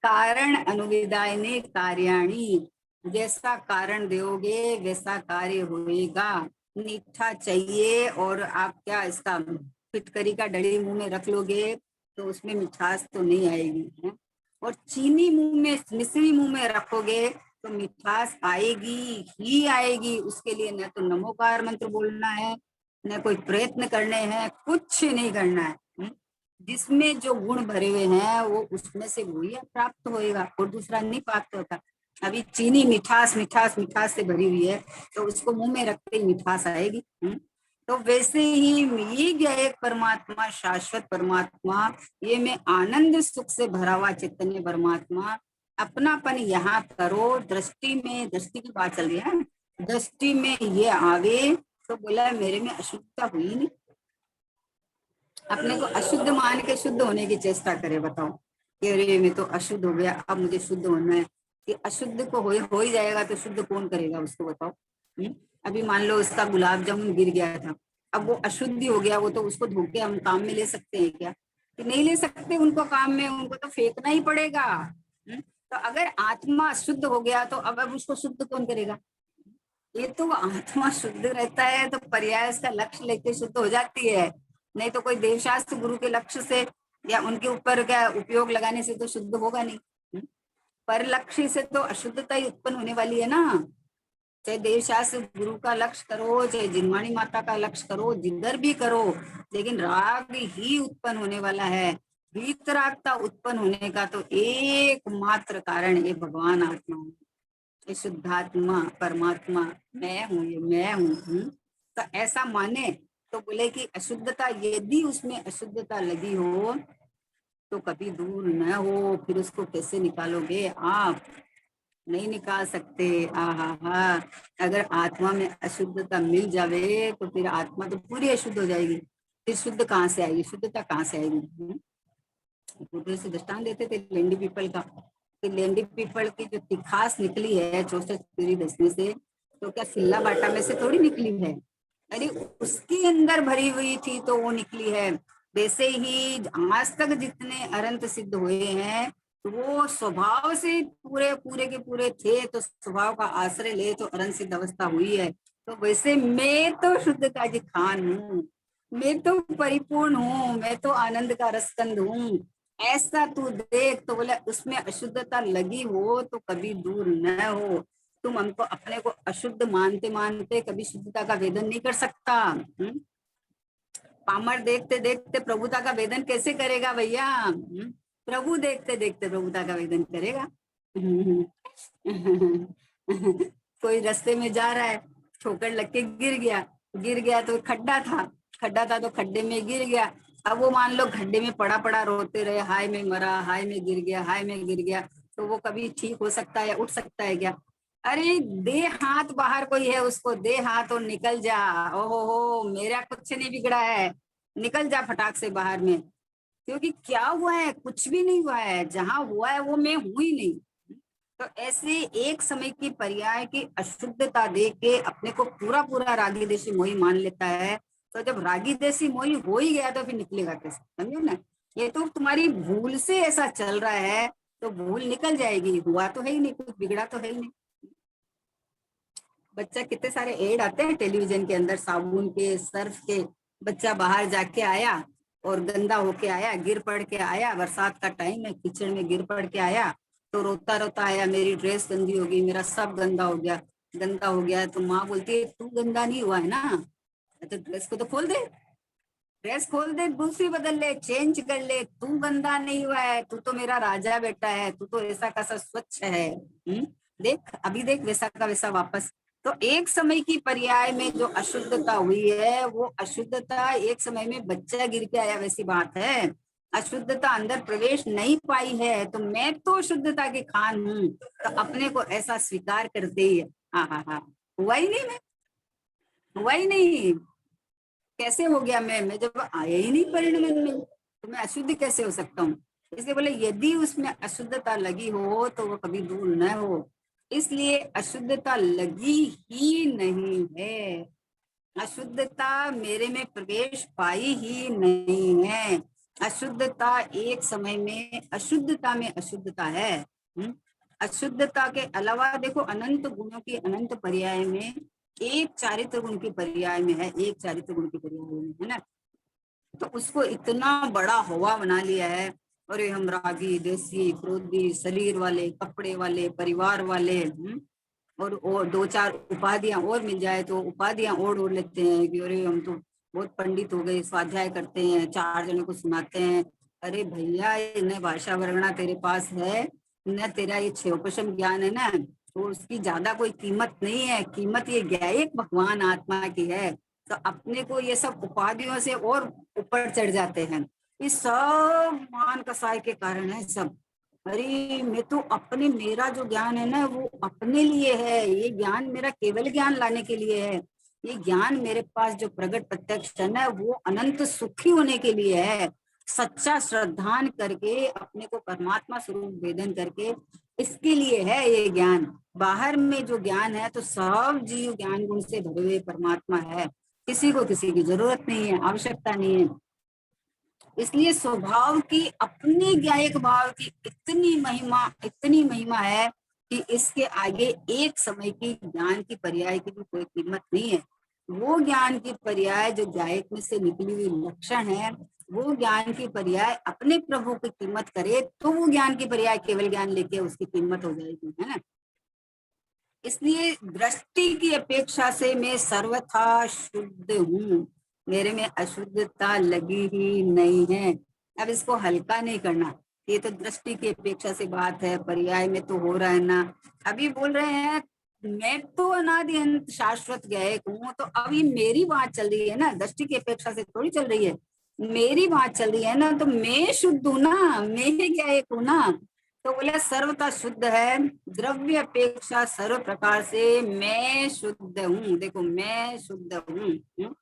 कारण अनुविदायने कार्याणी, जैसा कारण दोगे वैसा कार्य होएगा। मीठा चाहिए और आप क्या इसका फिटकरी का डली मुंह में रख लोगे तो उसमें मिठास तो नहीं आएगी है? और चीनी मुंह में, मिश्री मुंह में रखोगे तो मिठास आएगी ही आएगी। उसके लिए न तो नमोकार मंत्र बोलना है, न कोई प्रयत्न करने हैं, कुछ नहीं करना है। जिसमें जो गुण भरे हुए हैं वो उसमें से वही प्राप्त होएगा, और दूसरा नहीं प्राप्त होता। अभी चीनी मिठास मिठास मिठास से भरी हुई है तो उसको मुंह में रखते ही मिठास आएगी। तो वैसे ही ये गया एक परमात्मा, शाश्वत परमात्मा, ये मैं आनंद सुख से भरा हुआ चैतन्य परमात्मा, अपनापन यहाँ करो। दृष्टि में, दृष्टि की बात चल रही है, दृष्टि में ये आवे तो बोला मेरे में अशुद्धता हुई नहीं। अपने को अशुद्ध मान के शुद्ध होने की चेष्टा करे, बताओ कि अरे मैं तो अशुद्ध हो गया, अब मुझे शुद्ध होना है। कि अशुद्ध को हो ही जाएगा तो शुद्ध कौन करेगा उसको, बताओ। अभी मान लो उसका गुलाब जामुन गिर गया था, अब वो अशुद्धि हो गया, वो तो उसको धो के हम काम में ले सकते हैं क्या? कि नहीं ले सकते उनको काम में, उनको तो फेंकना ही पड़ेगा। तो अगर आत्मा शुद्ध हो गया तो अब उसको शुद्ध कौन करेगा? ये तो आत्मा शुद्ध रहता है तो पर्याय का लक्ष्य लेके शुद्ध हो जाती है। नहीं तो कोई देवशास्त्र गुरु के लक्ष्य से या उनके ऊपर क्या उपयोग लगाने से तो शुद्ध होगा नहीं। पर लक्ष्य से तो अशुद्धता ही उत्पन्न होने वाली है ना। चाहे देवशास्त्र गुरु का लक्ष्य करो, चाहे जिनवाणी माता का लक्ष्य करो, जिधर भी करो, लेकिन राग ही उत्पन्न होने वाला है। वीतरागता उत्पन्न होने का तो एकमात्र कारण ये भगवान आत्मा है, ये शुद्धात्मा परमात्मा मैं हूँ, ये मैं हूँ। तो ऐसा माने तो बोले कि अशुद्धता, यदि उसमें अशुद्धता लगी हो तो कभी दूर न हो, फिर उसको कैसे निकालोगे आप? नहीं निकाल सकते। हा। अगर आत्मा में अशुद्धता मिल जावे तो फिर आत्मा तो पूरी अशुद्ध हो जाएगी, फिर शुद्ध कहाँ से आएगी, शुद्धता कहाँ से आएगी? पूरे से दृष्टांत देते थे लेंडी पीपल का, कि लेंडी पीपल की जो तिखास निकली है 64 पूरी दसवीं से, तो क्या सिल्ला बाटा में से थोड़ी निकली है? अरे उसके अंदर भरी हुई थी तो वो निकली है। वैसे ही आज तक जितने अनंत सिद्ध हुए हैं तो वो स्वभाव से पूरे पूरे के पूरे थे, तो स्वभाव का आश्रय ले तो अनंत सिद्ध अवस्था हुई है। तो वैसे मैं तो शुद्धता की खान हूँ, मैं तो परिपूर्ण हूँ, मैं तो आनंद का रसकंद हूँ। ऐसा तू देख। तो बोले उसमें अशुद्धता लगी हो तो कभी दूर न हो। तुम हमको अपने को अशुद्ध मानते मानते कभी शुद्धता का वेदन नहीं कर सकता। पामर देखते देखते प्रभुता का वेदन कैसे करेगा भैया? प्रभु देखते देखते प्रभुता का वेदन करेगा। कोई रास्ते में जा रहा है, ठोकर लग के गिर गया तो खड्डा था तो खड्डे में गिर गया। अब वो मान लो खड्डे में पड़ा पड़ा रोते रहे, हाय में मरा, हाय में गिर गया, हाय में गिर गया, तो वो कभी ठीक हो सकता है या उठ सकता है क्या? अरे दे हाथ, बाहर कोई है उसको दे हाथ और निकल जा। ओहो हो, मेरा कुछ नहीं बिगड़ा है, निकल जा फटाक से बाहर में। क्योंकि क्या हुआ है? कुछ भी नहीं हुआ है, जहां हुआ है वो मैं हूं ही नहीं। तो ऐसे एक समय की पर्याय की अशुद्धता देख के अपने को पूरा पूरा रागी देशी मोही मान लेता है। तो जब रागी देशी मोही हो ही गया तो फिर निकलेगा कैसे? समझो ना, ये तो तुम्हारी भूल से ऐसा चल रहा है, तो भूल निकल जाएगी। हुआ तो है ही नहीं, कुछ बिगड़ा तो है ही नहीं। बच्चा कितने सारे एड आते हैं टेलीविजन के अंदर, साबुन के, सर्फ के। बच्चा बाहर जाके आया और गंदा होके आया, गिर पड़ के आया, बरसात का टाइम है, कीचड़ में गिर पड़ के आया, तो रोता रोता आया, मेरी ड्रेस गंदी हो गई, मेरा सब गंदा हो गया। गंदा हो गया तो माँ बोलती है तू गंदा नहीं हुआ है ना, तो ड्रेस को तो खोल दे, ड्रेस खोल दे, दूसरी बदल ले, चेंज कर ले। तू गंदा नहीं हुआ है, तू तो मेरा राजा बेटा है, तू तो ऐसा कैसा स्वच्छ है। देख अभी देख वैसा का वैसा वापस। तो एक समय की पर्याय में जो अशुद्धता हुई है, वो अशुद्धता एक समय में बच्चा गिर के आया वैसी बात है। अशुद्धता अंदर प्रवेश नहीं पाई है, तो मैं तो शुद्धता के खान हूँ, तो अपने को ऐसा स्वीकार करते ही है। हाँ, हुआ ही नहीं, मैं हुआ ही नहीं, कैसे हो गया? मैं जब आया ही नहीं परिणमन में, तो मैं अशुद्ध कैसे हो सकता हूँ? इसलिए बोले यदि उसमें अशुद्धता लगी हो तो वो कभी दूर न हो। इसलिए अशुद्धता लगी ही नहीं है, अशुद्धता मेरे में प्रवेश पाई ही नहीं है। अशुद्धता एक समय में अशुद्धता में अशुद्धता है। अशुद्धता के अलावा देखो अनंत गुणों की अनंत पर्याय में एक चारित्र गुण की पर्याय में है, एक चारित्र गुण की पर्याय में है ना। तो उसको इतना बड़ा हवा बना लिया है, अरे हम रागी, देसी, क्रोधी, शरीर वाले, कपड़े वाले, परिवार वाले, और दो चार उपाधियां और मिल जाए तो उपाधियां ओढ़ लेते हैं कि अरे हम तो बहुत पंडित हो गए, स्वाध्याय करते हैं, 4 जनों को सुनाते हैं। अरे भैया न भाषा वर्णा तेरे पास है, न तेरा ये क्षयोपशम ज्ञान है ना, तो उसकी ज्यादा कोई कीमत नहीं है। कीमत ये ज्ञायक भगवान आत्मा की है। तो अपने को ये सब उपाधियों से और ऊपर चढ़ जाते हैं, ये सब मान कसाय के कारण है सब। अरे मैं तो अपने, मेरा जो ज्ञान है ना वो अपने लिए है, ये ज्ञान मेरा केवल ज्ञान लाने के लिए है। ये ज्ञान मेरे पास जो प्रगट प्रत्यक्ष है ना वो अनंत सुखी होने के लिए है। सच्चा श्रद्धान करके अपने को परमात्मा स्वरूप वेदन करके, इसके लिए है ये ज्ञान। बाहर में जो ज्ञान है तो सब जीव ज्ञान गुण से भरे हुए परमात्मा है, किसी को किसी की जरूरत नहीं है, आवश्यकता नहीं है। इसलिए स्वभाव की अपने ज्ञायक भाव की इतनी महिमा है कि इसके आगे एक समय की ज्ञान की पर्याय की भी कोई कीमत नहीं है। वो ज्ञान की पर्याय जो ज्ञायक में से निकली हुई लक्षण है, वो ज्ञान की पर्याय अपने प्रभु की कीमत करे तो वो ज्ञान की पर्याय केवल ज्ञान लेके उसकी कीमत हो जाएगी, है ना। इसलिए दृष्टि की अपेक्षा से मैं सर्वथा शुद्ध हूँ, मेरे में अशुद्धता लगी ही नहीं है। अब इसको हल्का नहीं करना, ये तो दृष्टि की अपेक्षा से बात है, पर्याय में तो हो रहा है ना। अभी बोल रहे हैं मैं तो अनादि अंत शाश्वत गायक हूँ, तो अभी मेरी बात चल रही है ना, दृष्टि की अपेक्षा से थोड़ी चल रही है, मेरी बात चल रही है ना, तो मैं शुद्ध हूँ ना, मैं गायक हूँ ना। तो बोले सर्वथा शुद्ध है, द्रव्य अपेक्षा सर्व प्रकार से मैं शुद्ध हूँ। देखो मैं शुद्ध हूँ,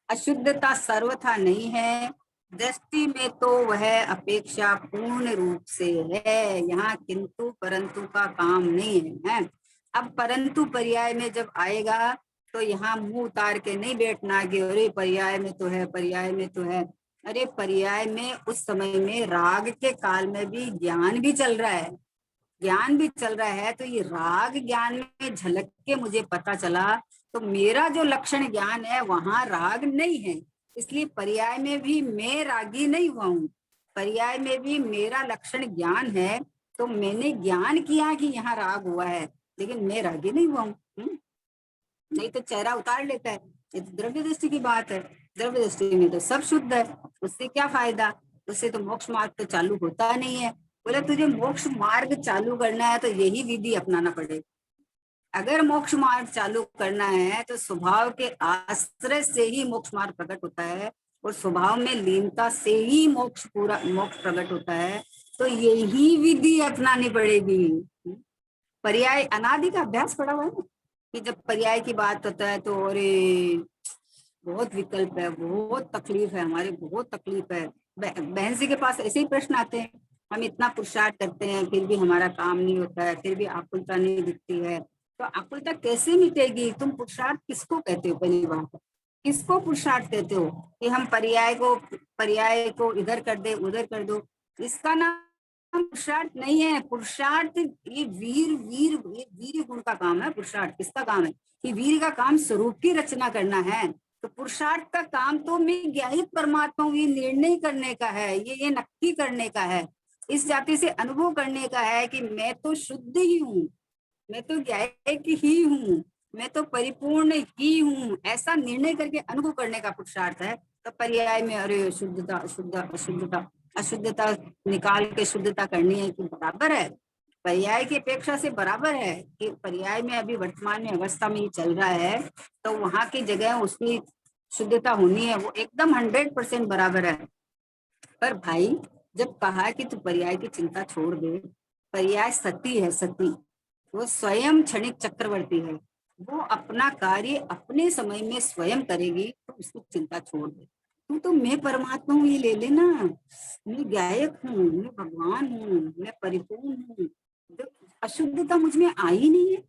अशुद्धता सर्वथा नहीं है, दृष्टि में तो वह अपेक्षा पूर्ण रूप से है। यहाँ किंतु परंतु का काम नहीं है। अब परंतु पर्याय में जब आएगा तो यहाँ मुंह उतार के नहीं बैठना कि अरे पर्याय में तो है, पर्याय में तो है। अरे पर्याय में उस समय में राग के काल में भी ज्ञान भी चल रहा है, ज्ञान भी चल रहा है, तो ये राग ज्ञान में झलक के मुझे पता चला, तो मेरा जो लक्षण ज्ञान है वहां राग नहीं है, इसलिए पर्याय में भी मैं रागी नहीं हुआ हूँ, पर्याय में भी मेरा लक्षण ज्ञान है। तो मैंने ज्ञान किया कि यहाँ राग हुआ है, लेकिन मैं रागी नहीं हुआ हूँ। नहीं तो चेहरा उतार लेता है, ये तो द्रव्य दृष्टि की बात है। द्रव्य दृष्टि में तो सब शुद्ध है, उससे क्या फायदा, उससे तो मोक्ष मार्ग तो चालू होता नहीं है। बोले तुझे मोक्ष मार्ग चालू करना है तो यही विधि अपनाना पड़ेगा। अगर मोक्ष मार्ग चालू करना है तो स्वभाव के आश्रय से ही मोक्ष मार्ग प्रकट होता है, और स्वभाव में लीनता से ही मोक्ष प्रकट होता है। तो यही विधि अपनानी पड़ेगी। पर्याय अनादि का अभ्यास पड़ा हुआ है ना, कि जब पर्याय की बात होता है तो अरे बहुत विकल्प है, बहुत तकलीफ है, हमारे बहुत तकलीफ है। बहन जी के पास ऐसे ही प्रश्न आते हैं, हम इतना पुरुषार्थ करते हैं फिर भी हमारा काम नहीं होता है, फिर भी आकुलता नहीं दिखती है। तो आकुलता कैसे मिटेगी, तुम पुरुषार्थ किसको कहते हो, पहली बात किसको पुरुषार्थ कहते हो, कि हम पर्याय को इधर कर दे उधर कर दो, इसका नाम पुरुषार्थ नहीं है। पुरुषार्थ ये वीर गुण का काम है। पुरुषार्थ किसका काम है, कि वीर का काम स्वरूप की रचना करना है। तो पुरुषार्थ का काम तो मैं ज्ञात परमात्मा हूँ, ये निर्णय करने का है, ये नक्की करने का है, इस जाति से अनुभव करने का है कि मैं तो शुद्ध ही हूँ, मैं तो ज्ञायक ही हूँ, मैं तो परिपूर्ण ही हूँ, ऐसा निर्णय करके अनुभव करने का पुरुषार्थ है। तो पर्याय में अरे शुद्धता अशुद्धता अशुद्धता अशुद्धता निकाल के शुद्धता करनी है कि बराबर है, पर्याय की अपेक्षा से बराबर है, कि पर्याय में अभी वर्तमान में अवस्था में ही चल रहा है, तो वहां की जगह उसकी शुद्धता होनी है, वो एकदम 100% बराबर है। पर भाई जब कहा कि तू पर्याय की चिंता छोड़ दे, पर्याय सती है, सती, वो स्वयं क्षणिक चक्रवर्ती है, वो अपना कार्य अपने समय में स्वयं करेगी, तो उसकी चिंता छोड़ दे। तू तो मैं परमात्मा हूँ ये ले लेना, मैं गायक हूँ, मैं भगवान हूँ, मैं परिपूर्ण हूँ, अशुद्धता मुझ में आई नहीं है।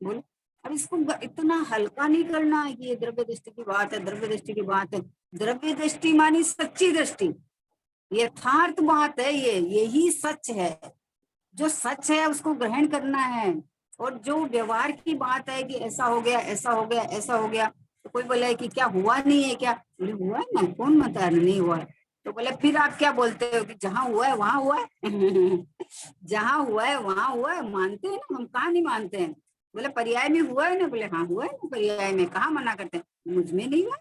बोलो अब इसको इतना हल्का नहीं करना कि ये द्रव्य दृष्टि की बात है, द्रव्य दृष्टि की बात है। द्रव्य दृष्टि मानी सच्ची दृष्टि, यथार्थ बात है, ये यही सच है। जो सच है उसको ग्रहण करना है, और जो व्यवहार की बात है कि ऐसा हो गया ऐसा हो गया ऐसा हो गया, तो कोई बोले कि क्या हुआ नहीं है क्या, बोले हुआ है ना, कौन बता रहा नहीं हुआ है। तो बोले फिर आप क्या बोलते हो कि जहां हुआ है वहां हुआ है जहां हुआ है वहां हुआ है, मानते हैं ना, हम कहाँ नहीं मानते हैं। बोले पर्याय में हुआ है ना, बोले हाँ हुआ है ना, पर्याय में कहाँ मना करते हैं, मुझ में नहीं हुआ,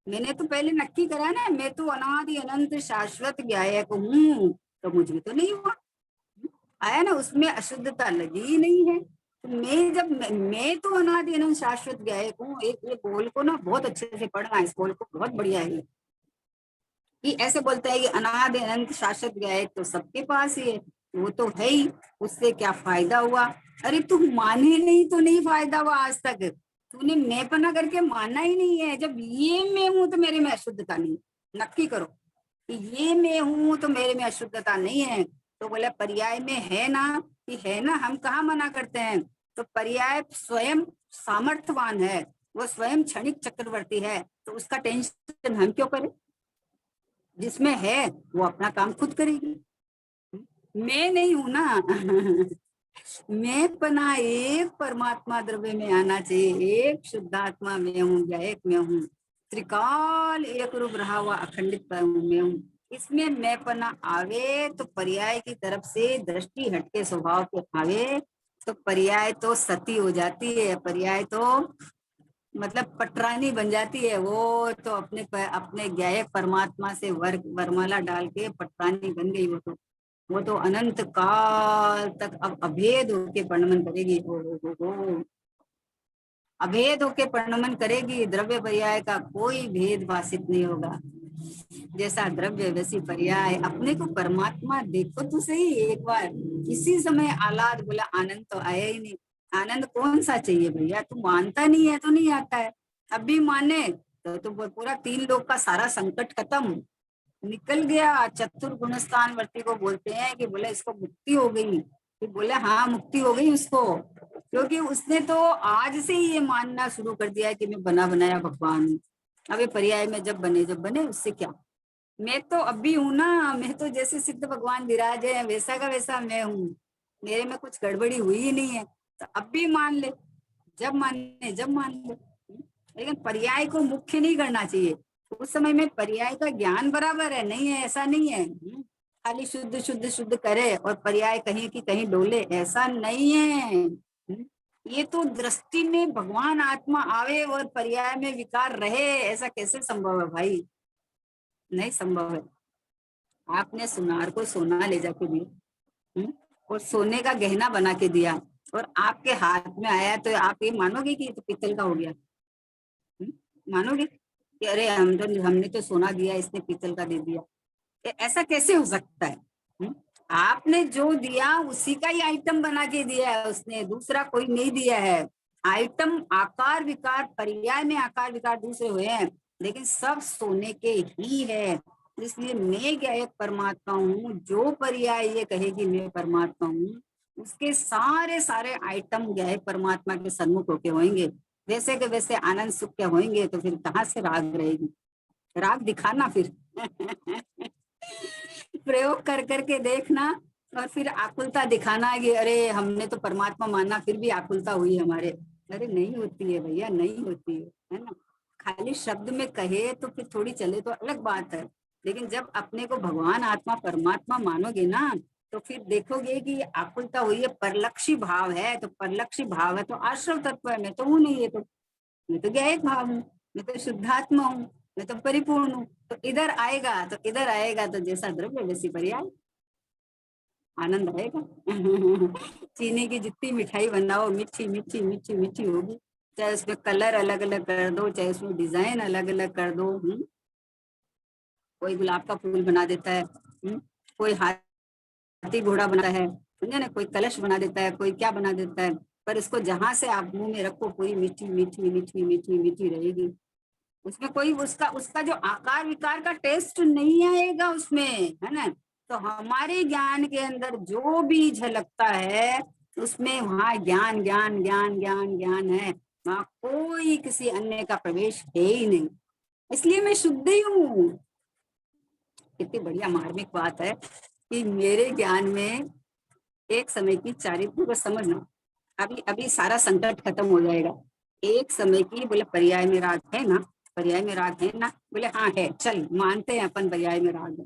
मैंने तो पहले नक्की करा ना, मैं तो अनादि अनंत शाश्वत ज्ञायक हूँ, तो मुझ में तो नहीं हुआ, आया ना, उसमें अशुद्धता लगी ही नहीं है। तो मैं तो अनादि अनंत शाश्वत ज्ञायक हूँ। एक ये बोल को ना बहुत अच्छे से पढ़ना, इस बोल को बहुत बढ़िया है। कि ऐसे बोलता है कि अनादि अनंत शाश्वत गायक तो सबके पास ही है, वो तो है ही, उससे क्या फायदा हुआ। अरे तू माने नहीं तो नहीं फायदा हुआ, आज तक तूने मैंपना करके माना ही नहीं है। जब ये मैं हूं तो मेरे में अशुद्धता नहीं, नक्की करो कि ये मैं हूं तो मेरे में अशुद्धता नहीं है। तो बोला पर्याय में है ना, कि है ना, हम कहाँ मना करते हैं। तो पर्याय स्वयं सामर्थ्यवान है, वो स्वयं क्षणिक चक्रवर्ती है, तो उसका टेंशन हम क्यों करें। जिसमें है वो अपना काम खुद करेगी। मैं नहीं हूं ना मैं पना एक परमात्मा द्रव्य में आना चाहिए, एक शुद्धात्मा में हूँ या एक में हूँ, त्रिकाल एक रूप रहा हुआ अखंडित में हूँ। इसमें मैं पना आवे तो पर्याय की तरफ से दृष्टि हटके स्वभाव के आवे, तो पर्याय तो सती हो जाती है, पर्याय तो मतलब पटरानी बन जाती है। वो तो अपने ज्ञायक परमात्मा से वरमाला डाल के पटरानी बन गई। वो तो अनंत काल तक अब अभेद होके वर्णन करेगी। ओ अभेद होके वर्णन करेगी। द्रव्य पर्याय का कोई भेद भाषित नहीं होगा। जैसा द्रव्य वैसी पर्याय। अपने को परमात्मा देखो तो सही एक बार, इसी समय आह्लाद बोला, आनंद तो आया ही नहीं। आनंद कौन सा चाहिए भैया, तू मानता नहीं है तो नहीं आता है। अब भी माने तो पूरा 3 लोग का सारा संकट खत्म, निकल गया। चतुर गुणस्थान वर्ती को बोलते हैं कि बोले इसको मुक्ति हो गई, कि बोले हाँ मुक्ति हो गई उसको, क्योंकि उसने तो आज से ही ये मानना शुरू कर दिया है कि मैं बना बनाया भगवान हूँ। अब ये पर्याय में जब बने उससे क्या, मैं तो अभी हूं ना। मैं तो जैसे सिद्ध भगवान विराज है वैसा का वैसा मैं हूँ, मेरे में कुछ गड़बड़ी हुई ही नहीं है। तो अब भी मान ले, जब मान ले। लेकिन पर्याय को मुख्य नहीं करना चाहिए। उस समय में पर्याय का ज्ञान बराबर है, नहीं है ऐसा नहीं है। खाली शुद्ध शुद्ध शुद्ध करे और पर्याय कहीं की कहीं डोले, ऐसा नहीं है। ये तो दृष्टि में भगवान आत्मा आवे और पर्याय में विकार रहे, ऐसा कैसे संभव है भाई, नहीं संभव है। आपने सुनार को सोना ले जाके दिया, और सोने का गहना बना के दिया, और आपके हाथ में आया, तो आप ये मानोगे कि ये तो पीतल का हो गया। मानोगे कि अरे हमने तो सोना दिया, इसने पीतल का दे दिया। ऐसा कैसे हो सकता है। आपने जो दिया उसी का ही आइटम बना के दिया है उसने, दूसरा कोई नहीं दिया है। आइटम आकार विकार पर्याय में आकार विकार दूसरे हुए हैं, लेकिन सब सोने के ही है। इसलिए मैं क्या एक परमात्मा हूँ, जो पर्याय ये कहेगी मैं परमात्मा हूँ, उसके सारे सारे आइटम क्या है परमात्मा के सन्मुख होके होंगे। वैसे के वैसे आनंद सुख के होंगे, तो फिर कहाँ से राग रहेगी। राग दिखाना फिर प्रयोग कर करके देखना, और फिर आकुलता दिखाना कि अरे हमने तो परमात्मा माना फिर भी आकुलता हुई हमारे। अरे नहीं होती है भैया, नहीं होती है ना। खाली शब्द में कहे तो फिर थोड़ी चले तो अलग बात है, लेकिन जब अपने को भगवान आत्मा परमात्मा मानोगे ना, तो फिर देखोगे कि आकुलता हुई है, परलक्षी भाव है। तो परलक्षी भाव है तो आश्रव तत्व है, मैं तो हूँ नहीं, ये तो मैं तो ज्ञायक भाव हूँ, मैं तो शुद्धात्मा हूँ, मैं तो परिपूर्ण हूँ। तो इधर आएगा तो जैसा द्रव्य वैसी पर्याय, आनंद आएगा चीनी की जितनी मिठाई बनाओ मीठी मीठी मीठी मीठी होगी, चाहे उसमें कलर अलग अलग कर दो, चाहे उसमें डिजाइन अलग अलग कर दो। कोई गुलाब का फूल बना देता है, कोई हाथी घोड़ा बनाता है, समझे ना, कोई कलश बना देता है, कोई क्या बना देता है, पर इसको जहां से आप मुंह में रखो पूरी मीठी मीठी मीठी मीठी मीठी रहेगी। उसमें कोई उसका उसका जो आकार विकार का टेस्ट नहीं आएगा उसमें, है ना। तो हमारे ज्ञान के अंदर जो भी झलकता है उसमें वहां ज्ञान ज्ञान ज्ञान ज्ञान ज्ञान है, वहां कोई किसी अन्य का प्रवेश है ही नहीं। इसलिए मैं शुद्ध ही हूँ। कितनी बढ़िया मार्मिक बात है कि मेरे ज्ञान में एक समय की चारित्र को समझना, अभी अभी सारा संकट खत्म हो जाएगा। एक समय की बोले पर्याय में राग है ना, पर्याय में राग है ना, बोले हाँ है, चल मानते हैं अपन पर्याय में राग है।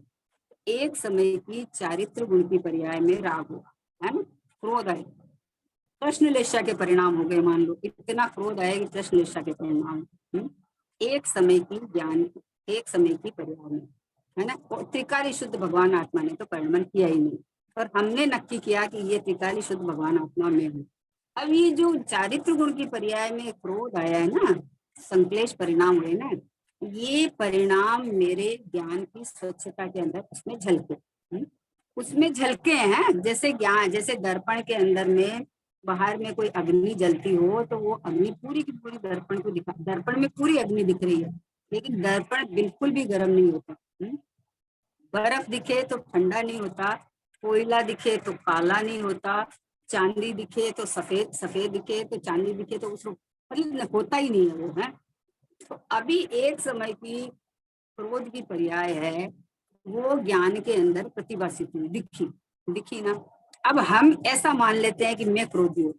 एक समय की चारित्र गुण की पर्याय में राग होगा, है ना। क्रोध आए, कृष्ण लेशा के परिणाम हो गए, मान लो इतना क्रोध आए कि कृष्ण लेशा के परिणाम। एक समय की ज्ञान, एक समय की पर्याय में, है ना। त्रिकाली शुद्ध भगवान आत्मा ने तो परिणमन किया ही नहीं, और हमने नक्की किया कि ये त्रिकाली शुद्ध भगवान आत्मा में है। अब ये जो चारित्र गुण की पर्याय में क्रोध आया है ना, संक्लेश परिणाम हुए ना, ये परिणाम मेरे ज्ञान की स्वच्छता के अंदर उसमें झलके। उसमें झलके हैं, जैसे ज्ञान, जैसे दर्पण के अंदर में बाहर में कोई अग्नि जलती हो तो वो अग्नि पूरी की पूरी दर्पण को दिखा, दर्पण में पूरी अग्नि दिख रही है, लेकिन दर्पण बिल्कुल भी गर्म नहीं होता। बर्फ दिखे तो ठंडा नहीं होता, कोयला दिखे तो काला नहीं होता, चांदी दिखे तो सफेद, सफेद दिखे तो चांदी दिखे तो उसको मतलब होता ही नहीं है वो है। तो अभी एक समय की क्रोध की पर्याय है, वो ज्ञान के अंदर प्रतिभासित हुई, दिखी, दिखी ना। अब हम ऐसा मान लेते हैं कि मैं क्रोधी हूँ,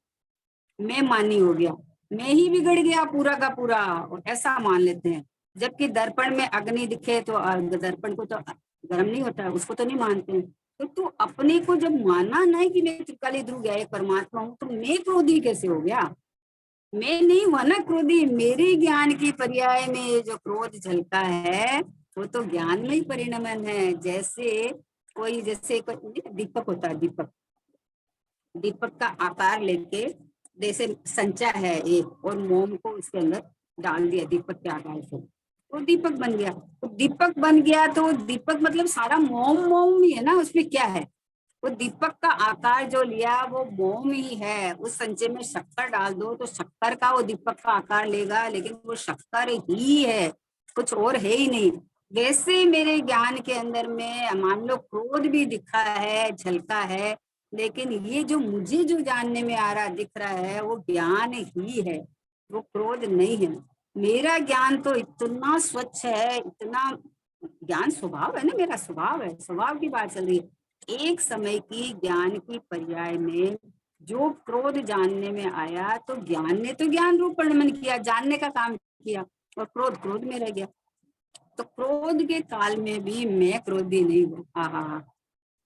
मैं मानी हो गया, मैं ही बिगड़ गया पूरा का पूरा, और ऐसा मान लेते हैं। जबकि दर्पण में अग्नि दिखे तो दर्पण को तो गर्म नहीं होता, उसको तो नहीं मानते हैं। तो तू अपने को जब माना नहीं कि मैं त्रिकाली ध्रुव गया एक परमात्मा हूँ, तो मैं क्रोधी कैसे हो गया? मैं नहीं हुआ ना क्रोधी, मेरे ज्ञान की पर्याय में जो क्रोध झलका है वो तो ज्ञान में ही परिणमन है। जैसे कोई, जैसे कोई दीपक होता है, दीपक, दीपक का आकार लेके, जैसे संचा है एक, और मोम को उसके अंदर डाल दिया दीपक के आकार से, तो दीपक बन गया। तो दीपक बन गया तो दीपक मतलब सारा मोम मोम ही है ना, उसमें क्या है? वो दीपक का आकार जो लिया वो मोम ही है। उस संचे में शक्कर डाल दो तो शक्कर का वो दीपक का आकार लेगा, लेकिन वो शक्कर ही है, कुछ और है ही नहीं। वैसे मेरे ज्ञान के अंदर में मान लो क्रोध भी दिखा है, झलका है, लेकिन ये जो मुझे जो जानने में आ रहा, दिख रहा है, वो ज्ञान ही है, वो क्रोध नहीं है। मेरा ज्ञान तो इतना स्वच्छ है, इतना, ज्ञान स्वभाव है ना, मेरा स्वभाव है, स्वभाव की बात चल रही है। एक समय की ज्ञान की पर्याय में जो क्रोध जानने में आया, तो ज्ञान ने तो ज्ञान रूप परिणमन किया, जानने का काम किया, और क्रोध क्रोध में रह गया। तो क्रोध के काल में भी मैं क्रोधी नहीं हूँ। हाँ,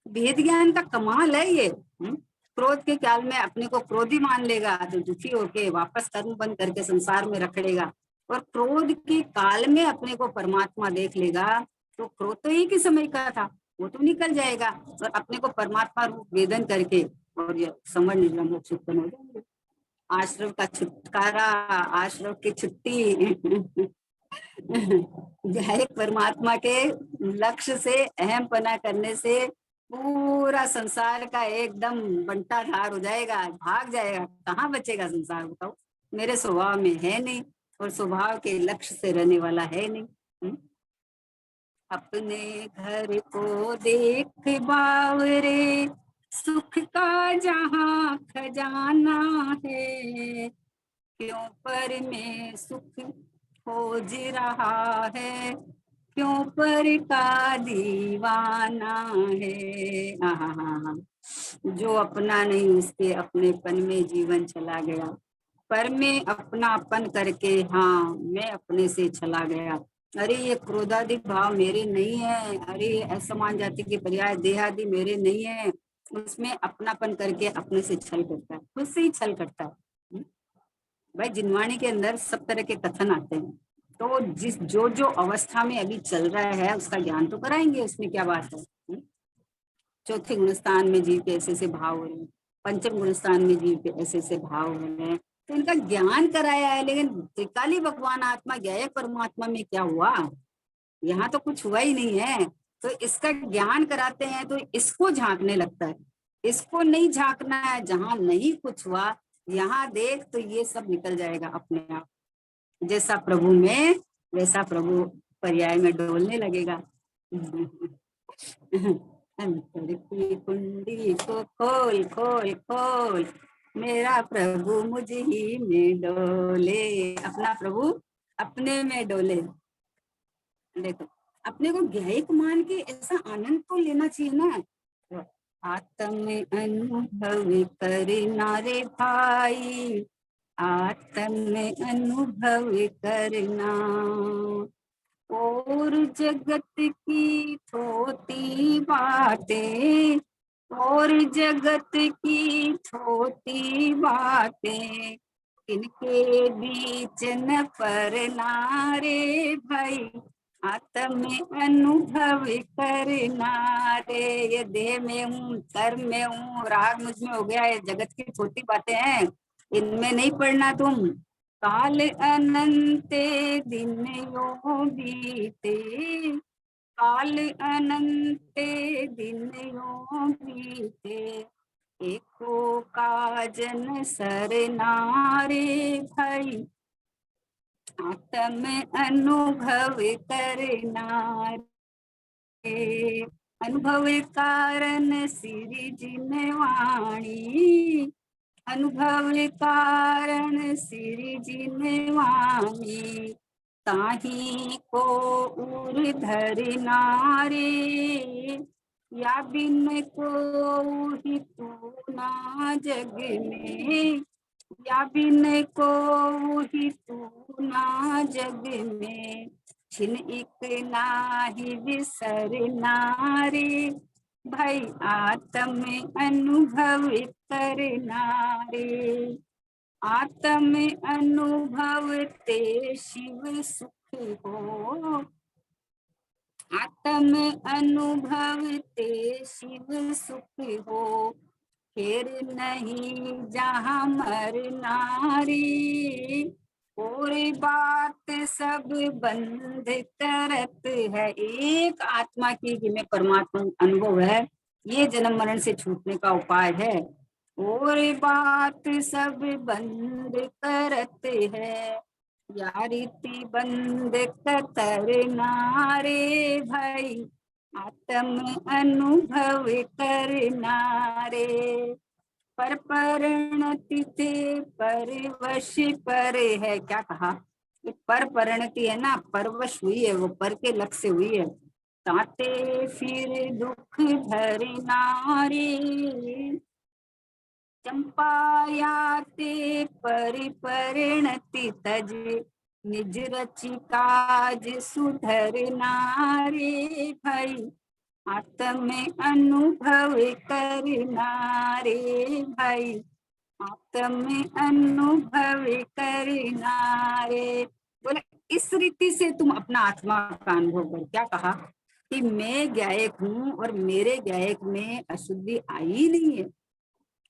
भेद ज्ञान का कमाल है ये। क्रोध के काल में अपने को क्रोधी मान लेगा तो दुखी होके वापस कर्म बंद करके संसार में रखड़ेगा, और क्रोध के काल में अपने को परमात्मा देख लेगा तो क्रोध तो एक ही समय का था, वो तो निकल जाएगा, और अपने को परमात्मा रूप वेदन करके और ये समझ निर्गम मोक्ष उत्पन्न हो जाएंगे। आश्रम का छुटकारा, आश्रम की छुट्टी एक परमात्मा के लक्ष्य से, अहम पना करने से पूरा संसार का एकदम बंटा धार हो जाएगा, भाग जाएगा, कहाँ बचेगा संसार बताओ? मेरे स्वभाव में है नहीं, और स्वभाव के लक्ष्य से रहने वाला है नहीं। अपने घर को देख बावरे, सुख का जहाँ खजाना है, क्यों पर में सुख खोज रहा है, क्यों पर का दीवाना है। हाँ, जो अपना नहीं उसके अपनेपन में जीवन चला गया, पर में अपनापन करके हाँ मैं अपने से चला गया। अरे ये क्रोधादि भाव मेरे नहीं है, अरे ये असमान जाति के पर्याय देहादि मेरे नहीं है, उसमें अपनापन करके अपने से छल करता है, खुद से ही छल करता है। भाई जिनवाणी के अंदर सब तरह के कथन आते हैं, तो जिस जो जो अवस्था में अभी चल रहा है उसका ज्ञान तो कराएंगे, उसमें क्या बात है। चौथे गुणस्थान में जीव के ऐसे ऐसे भाव हो रहे हैं, पंचम गुणस्थान में जीव के ऐसे ऐसे भाव हो रहे हैं, तो इनका ज्ञान कराया है। लेकिन त्रिकाली भगवान आत्मा ज्ञेय परमात्मा में क्या हुआ? यहाँ तो कुछ हुआ ही नहीं है। तो इसका ज्ञान कराते हैं तो इसको झांकने लगता है, इसको नहीं झांकना है। जहां नहीं कुछ हुआ, यहाँ देख तो ये सब निकल जाएगा अपने आप। जैसा प्रभु में वैसा प्रभु पर्याय में डोलने लगेगा। अंतर की कुंडी को खोल खोल खोल, मेरा प्रभु मुझ ही में डोले। अपना प्रभु अपने में डोले। देखो, अपने को ज्ञायक मान के ऐसा आनंद तो लेना चाहिए ना। तो आत्म अनुभव करना रे भाई, आत्म अनुभव करना, और जगत की छोटी बातें, और जगत की छोटी बातें, इनके बीच न पड़ना रे भाई, आत्म अनुभव करना रे। ये देह में हूँ, कर्म में हूँ, राग मुझ में हो गया, ये जगत की छोटी बातें हैं, इनमें नहीं पढ़ना तुम। काल अनंते दिन यो बीते, काल अनंते दिन यो बीते, एको काजन सर नारे भई, आत्म अनुभव करना रे। अनुभव कारण सिरि जिनवाणी, अनुभव कारण सिरि जिनवाणी, ताही को उर धरना रे, या बिन को ही तू ना जग में, या बिन को ही तू ना जग में, छिन एक नाही विसरना रे, भाई आत्म अनुभव करना रे। आत्म अनुभव ते शिव सुख हो, आत्म अनुभव ते शिव सुख हो, फिर नहीं जहाँ मरना रे, और बात सब बंद करत है। एक आत्मा की जिन्हें परमात्मा अनुभव है, ये जन्म मरण से छूटने का उपाय है। और बात सब बंद करत है, या रीति बंद करना रे भाई, आत्म अनुभव करना रे। पर परिणति थे परवश पर है, क्या कहा, पर परिणति है ना, परवश हुई है, वो पर के लक्ष्य हुई है। ताते फिर दुख धरना रे, चंपायाते परिणति तज, निज रचि काज सुधरना रे भाई, आत्म अनुभव करना रे भाई, आत्म अनुभव करना रे। बोले इस रीति से तुम अपना आत्मा का अनुभव कर। क्या कहा कि मैं गायक हूँ और मेरे गायक में अशुद्धि आई नहीं है,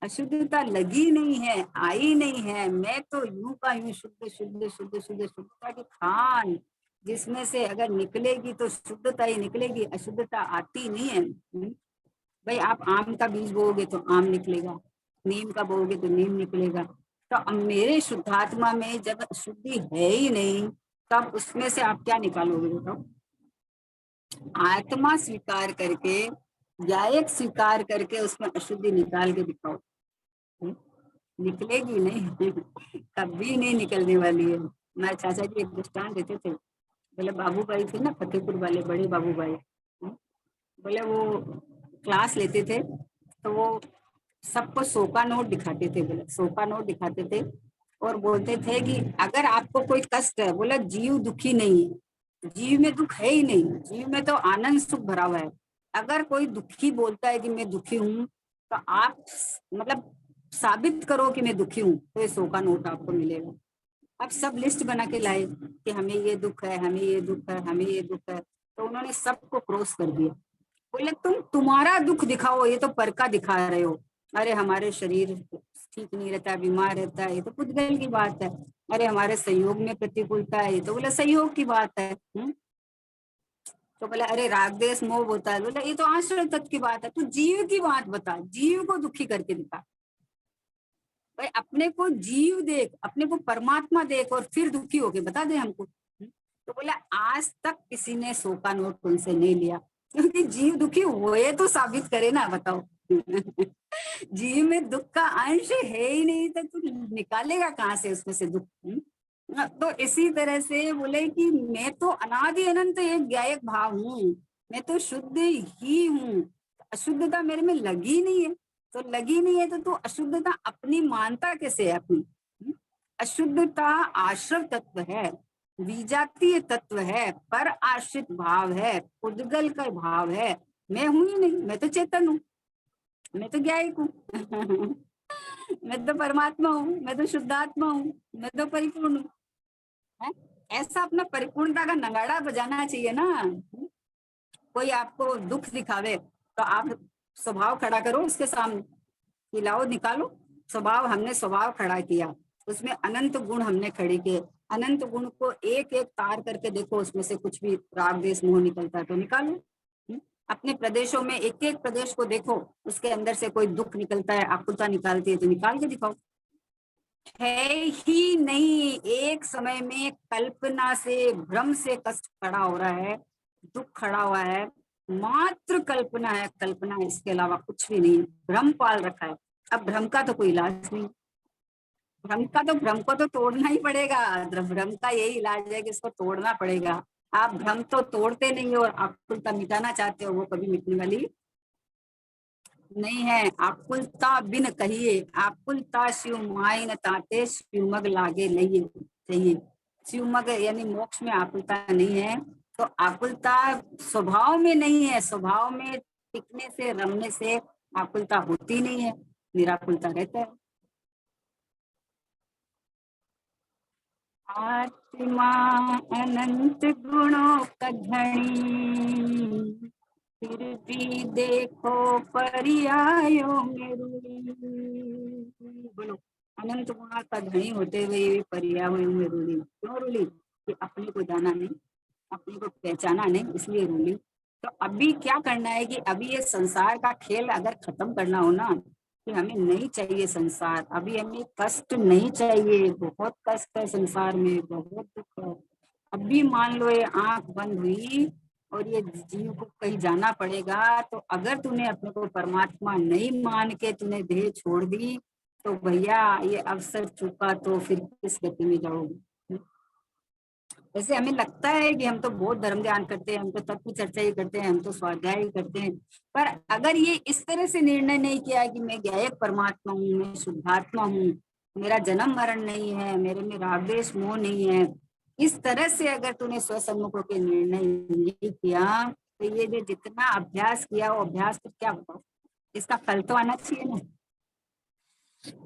अशुद्धता लगी नहीं है, आई नहीं है। मैं तो यूं का यूं शुद्ध शुद्ध शुद्ध शुद्ध शुद्धता की खान, जिसमें से अगर निकलेगी तो शुद्धता ही निकलेगी, अशुद्धता आती नहीं है। भाई आप आम का बीज बोओगे तो आम निकलेगा, नीम का बोओगे तो नीम निकलेगा। तो अब मेरे शुद्धात्मा में जब शुद्धि है ही नहीं, तब उसमें से आप क्या निकालोगे बताओ। आत्मा स्वीकार करके, गायक स्वीकार करके उसमें अशुद्धि निकाल के दिखाओ, निकलेगी नहीं कभी नहीं निकलने वाली है। मैं चाचा जी एक दृष्टांत देते थे, बोले बाबू भाई थे ना फतेहपुर वाले, बड़े बाबू भाई, बोले वो क्लास लेते थे तो वो सबको 100 का नोट दिखाते थे, बोले 100 का नोट दिखाते थे और बोलते थे कि अगर आपको कोई कष्ट है, बोला जीव दुखी नहीं है, जीव में दुख है ही नहीं, जीव में तो आनंद सुख भरा हुआ है। अगर कोई दुखी बोलता है कि मैं दुखी हूँ, तो आप मतलब साबित करो कि मैं दुखी हूँ, तो ये 100 का नोट आपको मिलेगा। अब सब लिस्ट बना के लाए कि हमें ये दुख है, हमें ये दुख है, हमें ये दुख है, तो उन्होंने सबको क्रॉस कर दिया। बोले तुम्हारा दुख दिखाओ, ये तो पर का दिखा रहे हो। अरे हमारे शरीर ठीक नहीं रहता, बीमार रहता है, ये तो पुद्गल की बात है। अरे हमारे सहयोग में प्रतिकूलता है, ये तो बोले सहयोग की बात है। तो बोले अरे राग देश मोह होता है, बोले ये तो आश्रय तत्व की बात है। तो जीव की बात बता, जीव को दुखी करके दिखा। भाई अपने को जीव देख, अपने को परमात्मा देख और फिर दुखी होके बता दे हमको। तो बोला आज तक किसी ने 100 का नोट तुमसे नहीं लिया, क्योंकि जीव दुखी हुए तो साबित करे ना, बताओ जीव में दुख का अंश है ही नहीं, तो तू निकालेगा कहाँ से उसमें से दुख। तो इसी तरह से बोले कि मैं तो अनादि अनंत एक गायक भाव हूँ, मैं तो शुद्ध ही हूँ, अशुद्धता मेरे में लगी नहीं है। तो लगी नहीं है तो तू अशुद्धता अपनी मानता कैसे है अपनी। अशुद्धता आश्रव तत्व है, विजातीय तत्व है, पर आश्रित भाव है, उद्गल का भाव है। मैं हूं ही नहीं, मैं तो चेतन हूँ, मैं तो ज्ञायक हूँ मैं तो परमात्मा हूँ, मैं तो शुद्धात्मा हूँ, मैं तो परिपूर्ण हूँ। ऐसा अपना परिपूर्णता का नगाड़ा बजाना चाहिए ना। कोई आपको दुख दिखावे तो आप स्वभाव खड़ा करो उसके सामने, कि लाओ निकालो स्वभाव, हमने स्वभाव खड़ा किया। उसमें अनंत गुण हमने खड़े किए। अनंत गुण को एक एक तार करके देखो, उसमें से कुछ भी राग देश मोह निकलता है तो निकालो। अपने प्रदेशों में एक एक प्रदेश को देखो, उसके अंदर से कोई दुख निकलता है, आकुलता निकालती है तो निकाल के दिखाओ। है ही नहीं, एक समय में कल्पना से, भ्रम से कष्ट खड़ा हो रहा है, दुख खड़ा हुआ है, मात्र कल्पना है, कल्पना है, इसके अलावा कुछ भी नहीं। भ्रम पाल रखा है। अब भ्रम का तो कोई इलाज नहीं। भ्रम को तो तोड़ना ही पड़ेगा। भ्रम का यही इलाज है कि इसको तोड़ना पड़ेगा। आप भ्रम तो तोड़ते नहीं हो और आकुलता मिटाना चाहते हो, वो कभी मिटने वाली नहीं है। आकुलता बिन कहिए, आकुलता शिव माई न ताते, शिवमग लागे नहीं चाहिए। शिवमग यानी मोक्ष में आकुलता नहीं है। तो आकुलता स्वभाव में नहीं है, स्वभाव में टिकने से, रमने से आकुलता होती नहीं है, निराकुलता रहता है। आत्मा अनंत गुणों का धनी, फिर भी देखो पर्यायों में रूली। बोलो, अनंत गुणों का धनी होते हुए भी पर्यायों में रूली। क्यों रूली? कि अपने को जाना नहीं, अपने को पहचाना नहीं, इसलिए रूली। तो अभी क्या करना है कि अभी ये संसार का खेल अगर खत्म करना हो ना, कि हमें नहीं चाहिए संसार, अभी हमें कष्ट नहीं चाहिए, बहुत कष्ट है संसार में, बहुत दुख है। अभी मान लो ये आंख बंद हुई और ये जीव को कहीं जाना पड़ेगा, तो अगर तूने अपने को परमात्मा नहीं मान के तूने देह छोड़ दी, तो भैया ये अवसर चूका तो फिर किस गति में जाओगे। वैसे हमें लगता है कि हम तो बहुत धर्म ध्यान करते हैं, हम तो तत्व चर्चा ही करते हैं, हम तो स्वाध्याय ही करते हैं, पर अगर ये इस तरह से निर्णय नहीं किया कि मैं ज्ञायक परमात्मा हूँ, मैं शुद्धात्मा हूँ, मेरा जन्म मरण नहीं है, मेरे में राग द्वेष मोह नहीं है, इस तरह से अगर तूने स्वसम्मुख होकर निर्णय नहीं किया, तो ये जो जितना अभ्यास किया वो अभ्यास तो क्या बताओ, इसका फल तो आना चाहिए ना।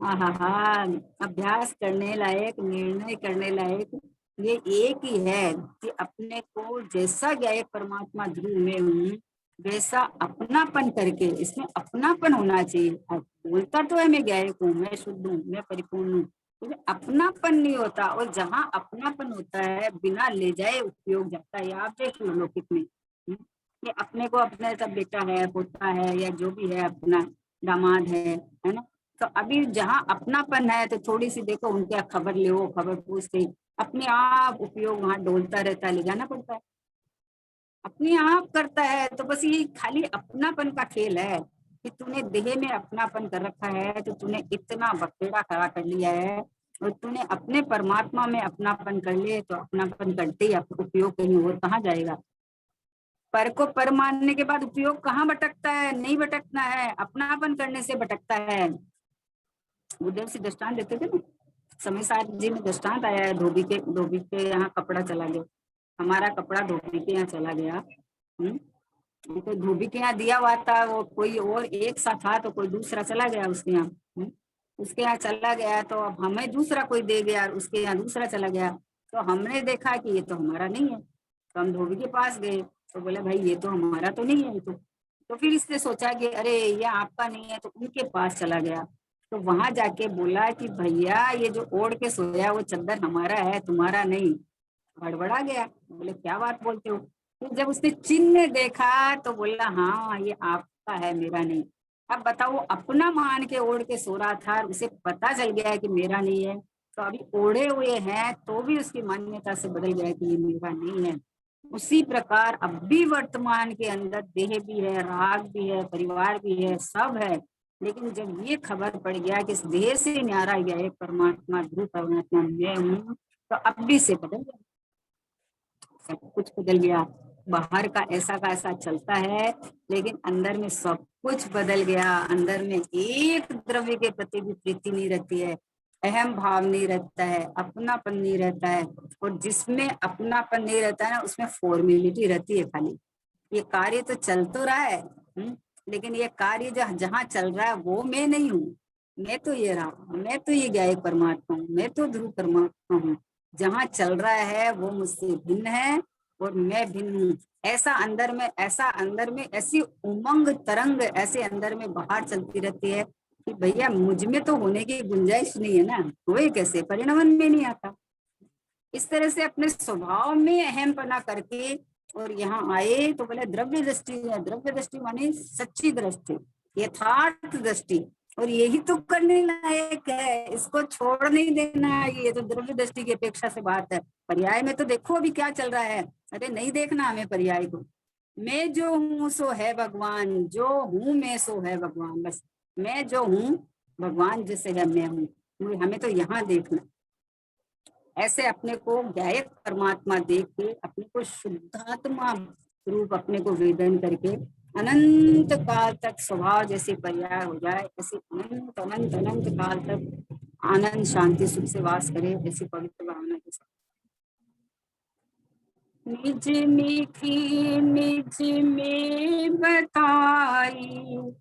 हाँ हाँ हाँ, अभ्यास करने लायक, निर्णय करने लायक ये एक ही है कि अपने को जैसा ज्ञायक परमात्मा ध्रुव में हूँ, वैसा अपनापन करके, इसमें अपनापन होना चाहिए। अब बोलता तो है मैं ज्ञायक हूँ, मैं शुद्ध हूँ, मैं परिपूर्ण हूँ, लेकिन अपनापन नहीं होता। और जहाँ अपनापन होता है, बिना ले जाए उपयोग जाता है। आप देख लो लौकिक में, ये अपने को अपने सब बेटा है, पोता है, या जो भी है, अपना दामाद है ना। तो अभी जहाँ अपनापन है तो थोड़ी सी देखो उनके खबर ले, वो खबर पूछते, अपने आप उपयोग वहां डोलता रहता है, ले जाना पड़ता है, अपने आप करता है। तो बस ये खाली अपनापन का खेल है कि तूने देह में अपनापन कर रखा है, तो तूने इतना बखेड़ा खड़ा कर लिया है, और तूने अपने परमात्मा में अपनापन कर लिए, तो अपनापन करते ही उपयोग कहीं और कहाँ जाएगा। पर को पर मानने के बाद उपयोग कहाँ भटकता है? नहीं भटकना है, अपनापन करने से भटकता है। उधर से दृष्टांत देते थे ना, समय साथ जी में दृष्टांत आया है, धोबी के यहाँ कपड़ा चला गया, हमारा कपड़ा धोबी के यहाँ चला गया। तो धोबी के यहाँ दिया हुआ था, वो कोई और एक सा था, तो कोई दूसरा चला गया उसके यहाँ। उसके यहाँ चला गया तो अब हमें दूसरा कोई दे गया, उसके यहाँ दूसरा चला गया। तो हमने देखा कि ये तो हमारा नहीं है, तो हम धोबी के पास गए, तो बोले भाई ये तो हमारा तो नहीं है। तो फिर इसने सोचा कि अरे ये आपका नहीं है, तो उनके पास चला गया। तो वहां जाके बोला कि भैया ये जो ओढ़ के सोया वो चादर हमारा है, तुम्हारा नहीं। हड़बड़ा गया, बोले क्या बात बोलते हो। फिर जब उसने चिन्ह देखा तो बोला हाँ ये आपका है, मेरा नहीं। अब बताओ, अपना मान के ओढ़ के सो रहा था, उसे पता चल गया है कि मेरा नहीं है, तो अभी ओढ़े हुए हैं तो भी उसकी मान्यता से बदल गया कि ये मेरा नहीं है। उसी प्रकार अब भी वर्तमान के अंदर देह भी है, राग भी है, परिवार भी है, सब है, लेकिन जब ये खबर पड़ गया कि इस देह से न्यारा गया एक परमात्मा, ध्रुव परमात्मा मैं हूँ, तो अब भी से बदल गया, सब कुछ बदल गया। बाहर का ऐसा चलता है, लेकिन अंदर में सब कुछ बदल गया। अंदर में एक द्रव्य के प्रति भी प्रीति नहीं रहती है, अहम भाव नहीं रहता है, अपनापन नहीं रहता है। और जिसमें अपनापन नहीं रहता है ना, उसमें फॉर्मेलिटी रहती है खाली। ये कार्य तो चल तो रहा है, लेकिन ये कार्य जहाँ चल रहा है वो मैं नहीं हूँ। मैं तो ये रहा, मैं तो ये ज्ञायक परमात्मा हूँ, मैं तो ध्रुव परमात्मा हूँ। जहाँ चल रहा है वो मुझसे भिन्न है और मैं भिन्न हूँ। ऐसा अंदर में ऐसी उमंग तरंग ऐसे अंदर में बाहर चलती रहती है। कि भैया मुझ में तो होने की गुंजाइश नहीं है ना, हुए कैसे, परिणमन में नहीं आता। इस तरह से अपने स्वभाव में अहमपना करके और यहाँ आए तो बोले द्रव्य दृष्टि है। द्रव्य दृष्टि माने सच्ची दृष्टि, यथार्थ दृष्टि, और यही तो करने लायक है, इसको छोड़ नहीं देना है। ये तो द्रव्य दृष्टि की अपेक्षा से बात है। पर्याय में तो देखो अभी क्या चल रहा है। अरे नहीं देखना हमें पर्याय को। मैं जो हूँ सो है भगवान, जो हूँ मैं सो है भगवान। बस मैं जो हूँ भगवान जैसे है मैं हूँ, हमें तो यहाँ देखना। ऐसे अपने को गायक परमात्मा देख के अपने को शुद्धात्मा रूप अपने को वेदन करके अनंत काल तक स्वभाव जैसे पर्याय हो जाए, ऐसे अनंत अनंत अनंत काल तक आनंद शांति सुख से वास करे, ऐसी पवित्र भावना के साथ। निज मीठी निज में बताई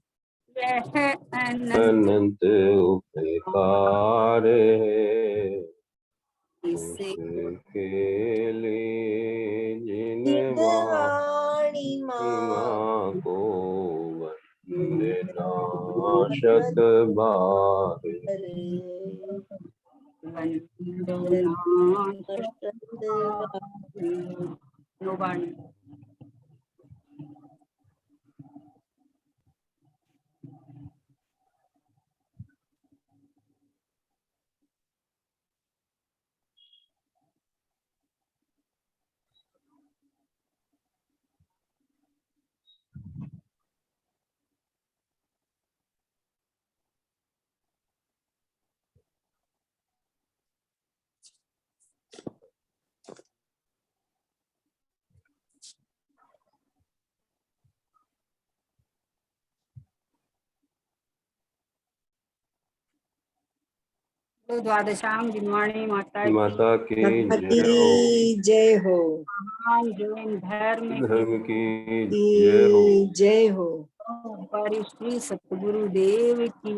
यह
अनंत उपकार है,
इसे
खेले जिन
वाणी
माँ को वंदना शत बार।
नो वाणी। तो द्वादशाम दिनवाणी
माता की
गणपति
जय हो,
जय हो,
महान जैन धर्म
धर्म की जय हो,
जय हो,
पर श्री सतगुरु देव की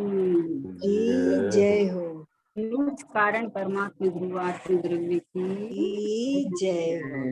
जय हो,
निज कारण परमात्मा गुरु आत्म द्रव्य की
जय हो।